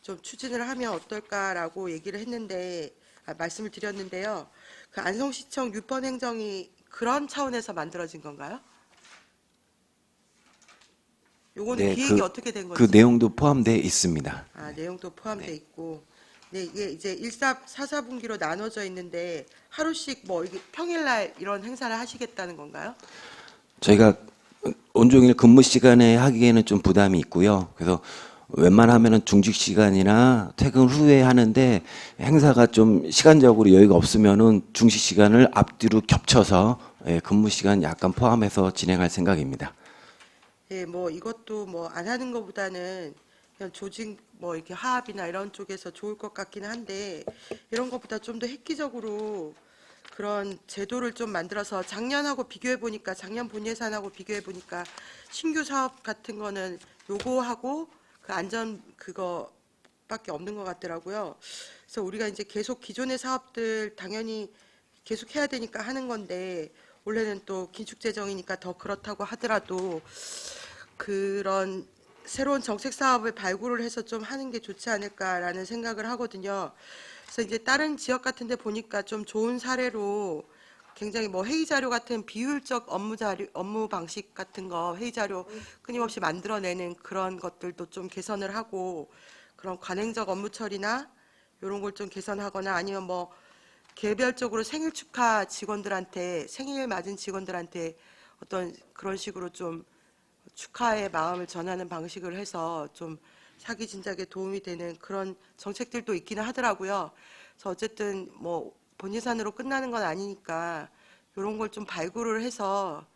Speaker 5: 좀 추진을 하면 어떨까라고 얘기를 했는데 말씀을 드렸는데요. 그 안성시청 유권 행정이 그런 차원에서 만들어진 건가요? 요거는
Speaker 9: 네,
Speaker 5: 기획이 어떻게 된 건지.
Speaker 9: 그 내용도 포함되어 있습니다.
Speaker 5: 내용도 포함돼 있고. 네, 이게 이제 4분기로 나눠져 있는데 하루씩 뭐 이게 평일날 이런 행사를 하시겠다는 건가요?
Speaker 9: 저희가 온종일 근무 시간에 하기에는 좀 부담이 있고요. 그래서 웬만하면은 중직 시간이나 퇴근 후에 하는데 행사가 좀 시간적으로 여유가 없으면은 중식 시간을 앞뒤로 겹쳐서 근무 시간 약간 포함해서 진행할 생각입니다.
Speaker 5: 예, 뭐 이것도 뭐 안 하는 것보다는 그냥 조직 뭐 이렇게 화합이나 이런 쪽에서 좋을 것 같기는 한데 이런 것보다 좀 더 획기적으로 그런 제도를 좀 만들어서 작년하고 비교해 보니까 작년 본 예산하고 비교해 보니까 신규 사업 같은 거는 요거하고 그 안전 그거밖에 없는 것 같더라고요. 그래서 우리가 이제 계속 기존의 사업들 당연히 계속 해야 되니까 하는 건데 올해는 또 긴축 재정이니까 더 그렇다고 하더라도 그런 새로운 정책 사업을 발굴을 해서 좀 하는 게 좋지 않을까라는 생각을 하거든요. 그래서 이제 다른 지역 같은 데 보니까 좀 좋은 사례로 굉장히 뭐 회의 자료 같은 비효율적 업무 방식 같은 거 회의 자료 끊임없이 만들어내는 그런 것들도 좀 개선을 하고 그런 관행적 업무 처리나 이런 걸 좀 개선하거나 아니면 뭐 개별적으로 생일 축하 직원들한테 생일 맞은 직원들한테 어떤 그런 식으로 좀 축하의 마음을 전하는 방식을 해서 좀 사기 진작에 도움이 되는 그런 정책들도 있기는 하더라고요. 그래서 어쨌든 뭐 본 예산으로 끝나는 건 아니니까 이런 걸 좀 발굴을 해서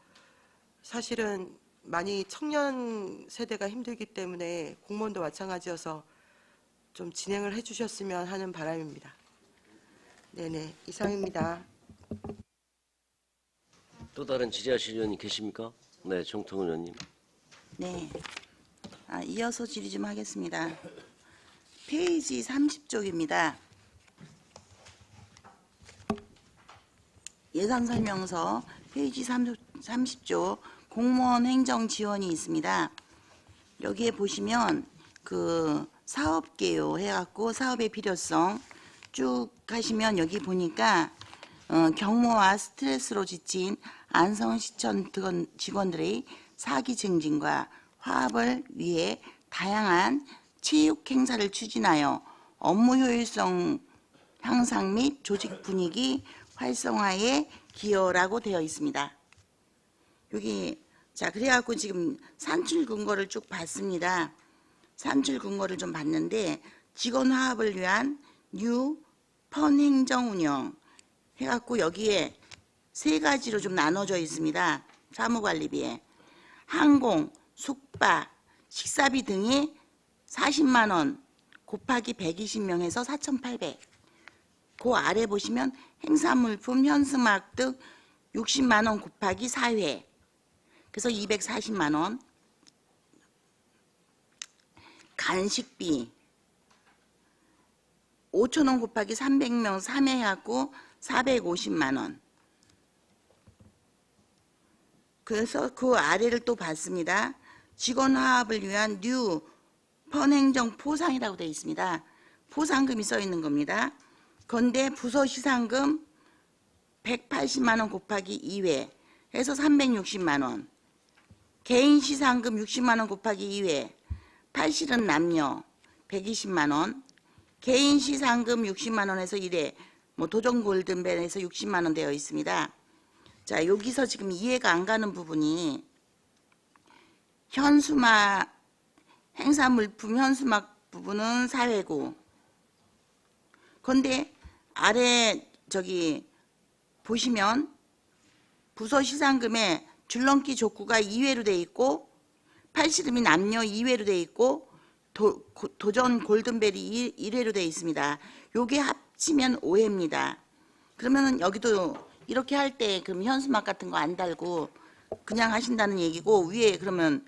Speaker 5: 사실은 많이 청년 세대가 힘들기 때문에 공무원도 마찬가지여서 좀 진행을 해주셨으면 하는 바람입니다. 네네, 이상입니다.
Speaker 1: 또 다른 질의하실 의원이 계십니까? 네, 정통은 의원님.
Speaker 8: 네. 이어서 질의 좀 하겠습니다. 페이지 30쪽입니다. 예산 설명서 페이지 30쪽 공무원 행정 지원이 있습니다. 여기에 보시면 그 사업 개요 해갖고 사업의 필요성 쭉 하시면 여기 보니까 경무와 스트레스로 지친 안성시청 직원들의 사기 증진과 화합을 위해 다양한 체육 행사를 추진하여 업무 효율성 향상 및 조직 분위기 활성화에 기여라고 되어 있습니다. 여기 자 그래갖고 지금 산출 근거를 쭉 봤습니다. 산출 근거를 좀 봤는데 직원 화합을 위한 뉴 펀 행정 운영 해갖고 여기에 세 가지로 좀 나눠져 있습니다. 사무관리비에. 항공, 숙박, 식사비 등이 40만 원 곱하기 120명 해서 4,800. 그 아래 보시면 행사물품, 현수막 등 60만 원 곱하기 4회. 그래서 240만 원. 간식비 5천 원 곱하기 300명 3회 하고 450만 원. 그래서 그 아래를 또 봤습니다. 직원 화합을 위한 뉴 펀행정 포상이라고 되어 있습니다. 포상금이 써 있는 겁니다. 그런데 부서 시상금 180만 원 곱하기 2회 해서 360만 원. 개인 시상금 60만 원 곱하기 2회. 팔실은 남녀 120만 원. 개인 시상금 60만 원에서 1회. 뭐 도전 골든벨에서 60만 원 되어 있습니다. 자, 여기서 지금 이해가 안 가는 부분이 현수막 행사 물품 현수막 부분은 사회고, 그런데 아래 저기 보시면 부서 시상금에 줄넘기 족구가 2회로 돼 있고 팔씨름이 남녀 2회로 돼 있고 도전 골든벨이 1회로 돼 있습니다. 요게 합치면 5회입니다. 그러면은 여기도 이렇게 할 때 그럼 현수막 같은 거 안 달고 그냥 하신다는 얘기고, 위에 그러면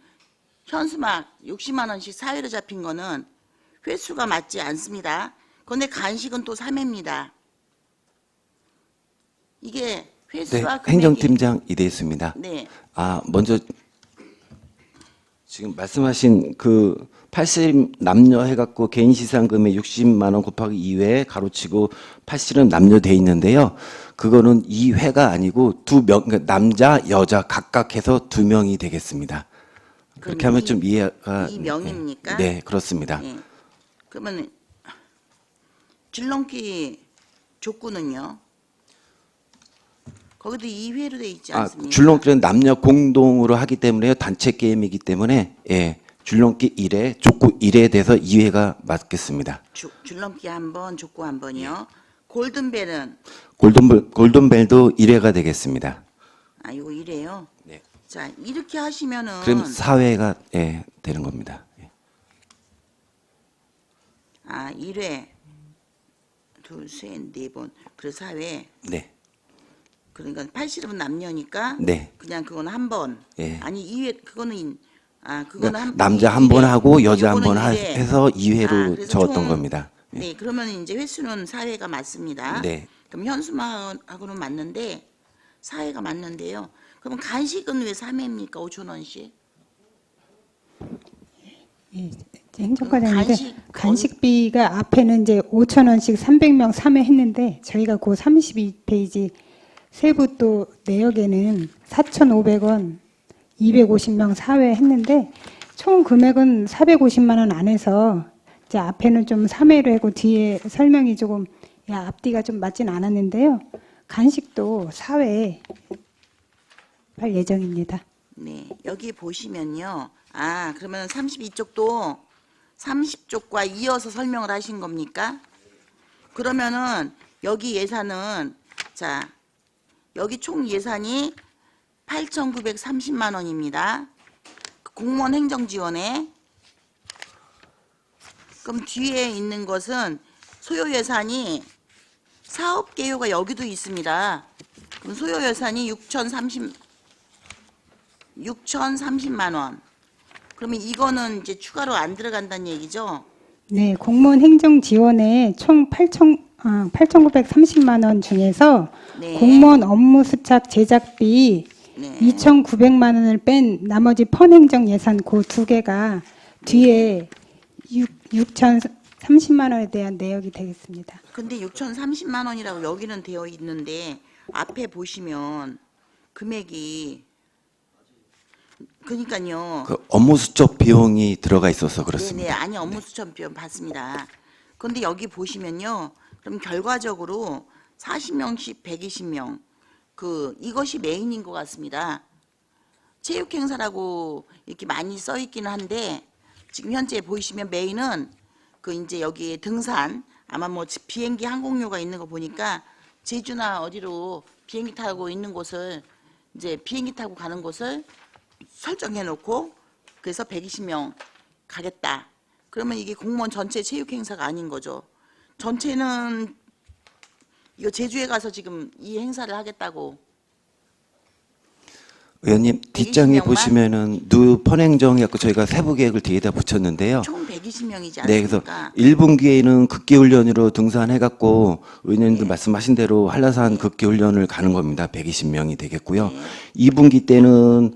Speaker 8: 현수막 60만 원씩 4회로 잡힌 거는 횟수가 맞지 않습니다. 그런데 간식은 또 3회입니다. 이게
Speaker 9: 네,
Speaker 8: 횟수와 금액이
Speaker 9: 행정팀장 이대수입니다.
Speaker 8: 네.
Speaker 9: 먼저 지금 말씀하신 그 80 남녀 해갖고 개인 시상금에 60만 원 곱하기 2회 가로치고 80은 남녀 돼 있는데요. 그거는 2회가 아니고 2명, 그러니까 남자, 여자 각각 해서 2명이 되겠습니다. 그렇게 하면 좀 이해가.
Speaker 8: 2명입니까?
Speaker 9: 네, 그렇습니다.
Speaker 8: 네. 그러면 줄넘기 족구는요? 거기도 2회로 돼 있지 않습니까?
Speaker 9: 줄넘기는 남녀 공동으로 하기 때문에요. 단체 게임이기 때문에 줄넘기 1회, 족구 1회에 대해서 2회가 맞겠습니다.
Speaker 8: 줄넘기 한 번, 족구 한 번이요. 골든벨은
Speaker 9: 골든벨도 1회가 되겠습니다.
Speaker 8: 이거 1회요.
Speaker 9: 네.
Speaker 8: 자, 이렇게 하시면은
Speaker 9: 그럼 4회가 되는 겁니다.
Speaker 8: 1회, 둘, 셋, 네 번. 그래서 4회.
Speaker 9: 네.
Speaker 8: 그러니까 80은 남녀니까
Speaker 9: 네.
Speaker 8: 그냥 그건 한 번.
Speaker 9: 예.
Speaker 8: 아니 2회 그거는
Speaker 9: 그러니까 남자 한 번 하고 여자 한 번
Speaker 8: 요거는
Speaker 9: 해서 2회로
Speaker 8: 그래서
Speaker 9: 적었던
Speaker 8: 총-
Speaker 9: 겁니다.
Speaker 8: 네, 그러면 이제 횟수는 4회가 맞습니다.
Speaker 9: 네.
Speaker 8: 그럼 현수막하고는 맞는데 4회가 맞는데요. 그러면 간식은 왜 3회입니까? 5천 원씩?
Speaker 4: 예, 행정과장인데
Speaker 8: 간식
Speaker 4: 간식비가 앞에는 이제 5천 원씩 300명 3회 했는데 저희가 그 32페이지 세부 또 내역에는 4,500원 250명 4회 했는데 총 금액은 450만 원 안에서 이제 앞에는 좀 3회로 하고 뒤에 설명이 조금 앞뒤가 좀 맞진 않았는데요. 간식도 4회 할 예정입니다.
Speaker 8: 네, 여기 보시면요. 그러면 32쪽도 30쪽과 이어서 설명을 하신 겁니까? 그러면은 여기 예산은 자, 여기 총 예산이 8,930만 원입니다. 공무원 행정지원에. 그럼 뒤에 있는 것은 소요 예산이 사업 개요가 여기도 있습니다. 그럼 소요 예산이 6,030만 원. 그러면 이거는 이제 추가로 안 들어간다는 얘기죠?
Speaker 4: 네, 공무원 행정 지원에 총 8,930만 원 중에서
Speaker 8: 네.
Speaker 4: 공무원 업무 수착 제작비
Speaker 8: 네.
Speaker 4: 2,900만 원을 뺀 나머지 펀행정 예산 그 두 개가 뒤에 6,030만 원에 대한 내역이 되겠습니다.
Speaker 8: 근데 6,030만 원이라고 여기는 되어 있는데 앞에 보시면 금액이 그러니까요.
Speaker 9: 그 업무 수첩 비용이 들어가 있어서 그렇습니다.
Speaker 8: 네네, 아니 업무 수첩비용 받습니다. 그런데 여기 보시면요. 그럼 결과적으로 40명씩 120명 이것이 메인인 것 같습니다. 체육 행사라고 이렇게 많이 써 있기는 한데 지금 현재 보시면 메인은 이제 여기 등산 아마 뭐 비행기 항공료가 있는 거 보니까 제주나 어디로 비행기 타고 있는 곳을 이제 비행기 타고 가는 곳을 설정해 놓고 그래서 120명 가겠다. 그러면 이게 공무원 전체 체육 행사가 아닌 거죠. 전체는 이거 제주에 가서 지금 이 행사를 하겠다고.
Speaker 9: 의원님 뒷장에
Speaker 8: 120명만?
Speaker 9: 보시면은 누 편행정해갖고 저희가 세부 계획을 뒤에다 붙였는데요.
Speaker 8: 총 120명이지 않습니까?
Speaker 9: 네, 그래서 1분기에는 극기훈련으로 등산해갖고 의원님도 말씀하신 대로 한라산 극기훈련을 가는 겁니다. 120명이 되겠고요. 2분기 때는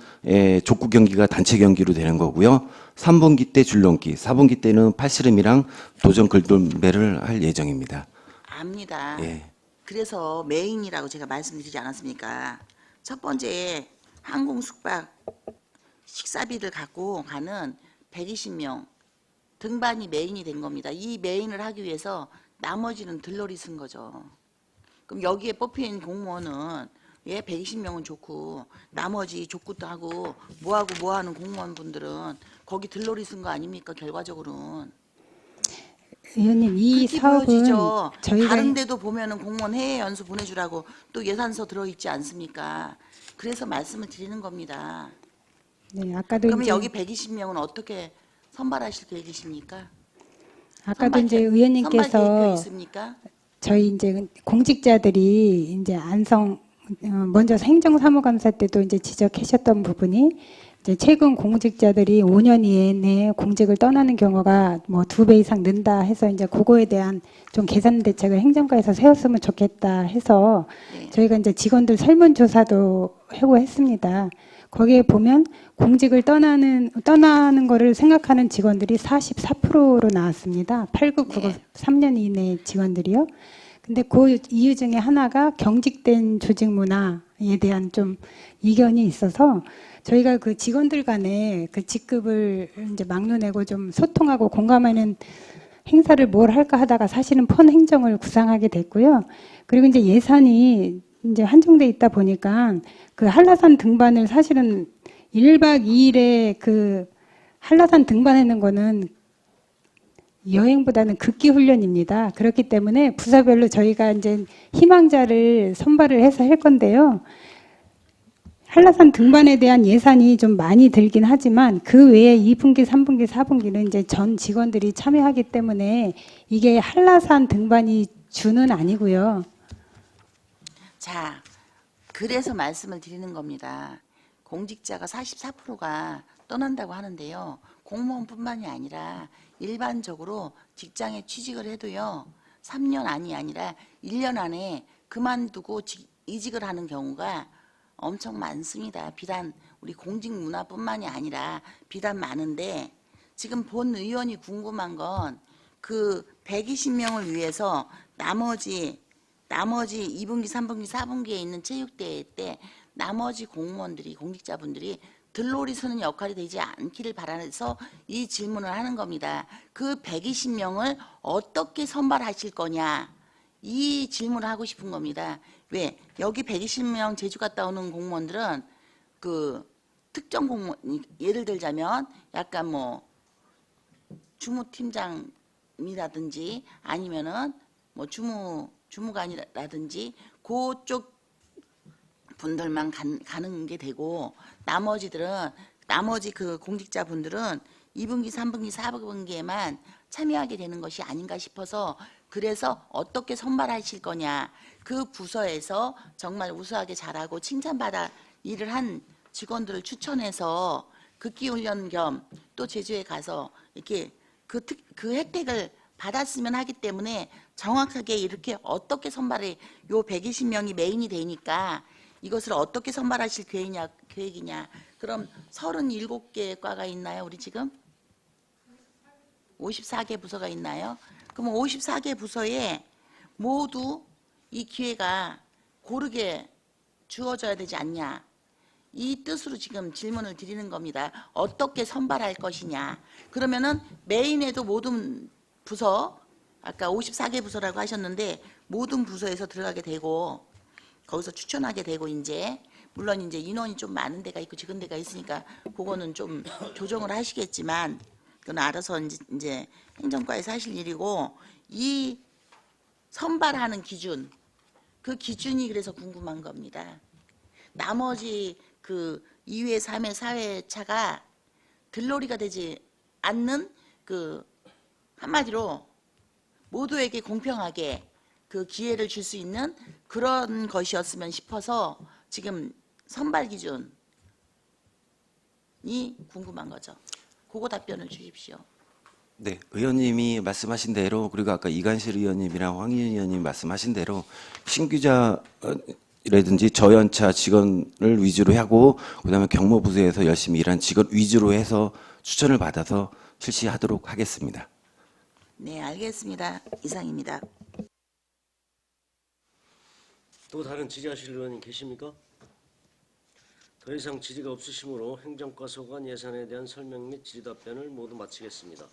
Speaker 9: 족구 경기가 단체 경기로 되는 거고요. 3분기 때 줄넘기, 4분기 때는 팔씨름이랑 도전 글돌매를 할 예정입니다.
Speaker 8: 압니다.
Speaker 9: 예.
Speaker 8: 그래서 메인이라고 제가 말씀드리지 않았습니까? 첫 번째 항공 숙박 식사비를 갖고 가는 120명 등반이 메인이 된 겁니다. 이 메인을 하기 위해서 나머지는 들러리 쓴 거죠. 그럼 여기에 뽑힌 공무원은 예 120명은 좋고 나머지 족구도 하고 뭐 하는 공무원분들은 거기 들러리 쓴 거 아닙니까? 결과적으로는.
Speaker 4: 의원님, 이
Speaker 8: 그렇게
Speaker 4: 사업은
Speaker 8: 보여지죠.
Speaker 4: 저희가
Speaker 8: 다른 데도 보면은 공무원 해외 연수 보내주라고 또 예산서 들어있지 않습니까? 그래서 말씀을 드리는 겁니다.
Speaker 4: 네, 아까도
Speaker 8: 그러면
Speaker 4: 이제
Speaker 8: 여기 120명은 어떻게 선발하실 계획이십니까?
Speaker 4: 아까도 이제
Speaker 8: 선발 계획표
Speaker 4: 의원님께서
Speaker 8: 있습니까?
Speaker 4: 저희 이제 공직자들이 이제 먼저 행정사무감사 때도 이제 지적하셨던 부분이 이제 최근 공직자들이 5년 이내에 공직을 떠나는 경우가 뭐 2배 이상 는다 해서 이제 그거에 대한 좀 개선 대책을 행정과에서 세웠으면 좋겠다 해서
Speaker 8: 네.
Speaker 4: 저희가 이제 직원들 설문조사도 하고 했습니다. 거기에 보면 공직을 떠나는 거를 생각하는 직원들이 44%로 나왔습니다. 8급, 9급, 3년 이내 직원들이요. 근데 그 이유 중에 하나가 경직된 조직 문화에 대한 좀 이견이 있어서 저희가 그 직원들 간에 그 직급을 이제 막론내고 좀 소통하고 공감하는 행사를 뭘 할까 하다가 사실은 폰 행정을 구상하게 됐고요. 그리고 이제 예산이 이제 한정돼 있다 보니까 그 한라산 등반을 사실은 1박 2일에 그 한라산 등반하는 거는 여행보다는 극기 훈련입니다. 그렇기 때문에 부서별로 저희가 이제 희망자를 선발을 해서 할 건데요. 한라산 등반에 대한 예산이 좀 많이 들긴 하지만 그 외에 2분기, 3분기, 4분기는 이제 전 직원들이 참여하기 때문에 이게 한라산 등반이 주는 아니고요.
Speaker 8: 자, 그래서 말씀을 드리는 겁니다. 공직자가 44%가 떠난다고 하는데요. 공무원뿐만이 아니라 일반적으로 직장에 취직을 해도요. 3년 안이 아니라 1년 안에 그만두고 이직을 하는 경우가 엄청 많습니다. 비단 우리 공직 문화뿐만이 아니라 비단 많은데 지금 본 의원이 궁금한 건 그 120명을 위해서 나머지 2분기, 3분기, 4분기에 있는 체육대회 때 나머지 공무원들이 공직자분들이 들러리 서는 역할이 되지 않기를 바라서 이 질문을 하는 겁니다. 그 120명을 어떻게 선발하실 거냐 이 질문을 하고 싶은 겁니다. 왜? 여기 120명 제주 갔다 오는 공무원들은 그 특정 공무원 예를 들자면 약간 뭐 주무팀장이라든지 아니면은 뭐 주무관이라든지 그쪽 분들만 가는 게 되고 나머지 그 공직자분들은 2분기, 3분기, 4분기에만 참여하게 되는 것이 아닌가 싶어서 그래서 어떻게 선발하실 거냐 그 부서에서 정말 우수하게 잘하고 칭찬받아 일을 한 직원들을 추천해서 극기훈련 겸 또 제주에 가서 이렇게 그 혜택을 받았으면 하기 때문에 정확하게 이렇게 어떻게 선발해 요 120명이 메인이 되니까 이것을 어떻게 선발하실 계획이냐. 그럼 37개 과가 있나요? 우리 지금? 54개 부서가 있나요? 그럼 54개 부서에 모두 이 기회가 고르게 주어져야 되지 않냐. 이 뜻으로 지금 질문을 드리는 겁니다. 어떻게 선발할 것이냐. 그러면은 메인에도 모든 부서, 아까 54개 부서라고 하셨는데 모든 부서에서 들어가게 되고 거기서 추천하게 되고 이제 물론 이제 인원이 좀 많은 데가 있고 적은 데가 있으니까 그거는 좀 조정을 하시겠지만 그건 알아서 이제 행정과에서 하실 일이고 이 선발하는 기준 그 기준이 그래서 궁금한 겁니다. 나머지 그 2회, 3회, 4회 차가 들러리가 되지 않는 그 한마디로 모두에게 공평하게 그 기회를 줄 수 있는 그런 것이었으면 싶어서 지금 선발 기준이 궁금한 거죠. 그거 답변을 주십시오.
Speaker 9: 네, 의원님이 말씀하신 대로 그리고 아까 이관실 의원님이랑 황희연 의원님 말씀하신 대로 신규자라든지 저연차 직원을 위주로 하고 그다음에 경무부서에서 열심히 일한 직원 위주로 해서 추천을 받아서 실시하도록 하겠습니다.
Speaker 8: 네, 알겠습니다. 이상입니다.
Speaker 1: 또 다른 질의하실 의원님 계십니까? 더 이상 질의가 없으시므로 행정과 소관 예산에 대한 설명 및 질의 답변을 모두 마치겠습니다.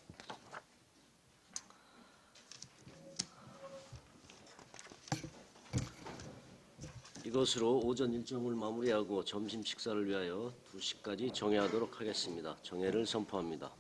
Speaker 1: 이것으로 오전 일정을 마무리하고 점심 식사를 위하여 2시까지 정회하도록 하겠습니다. 정회를 선포합니다.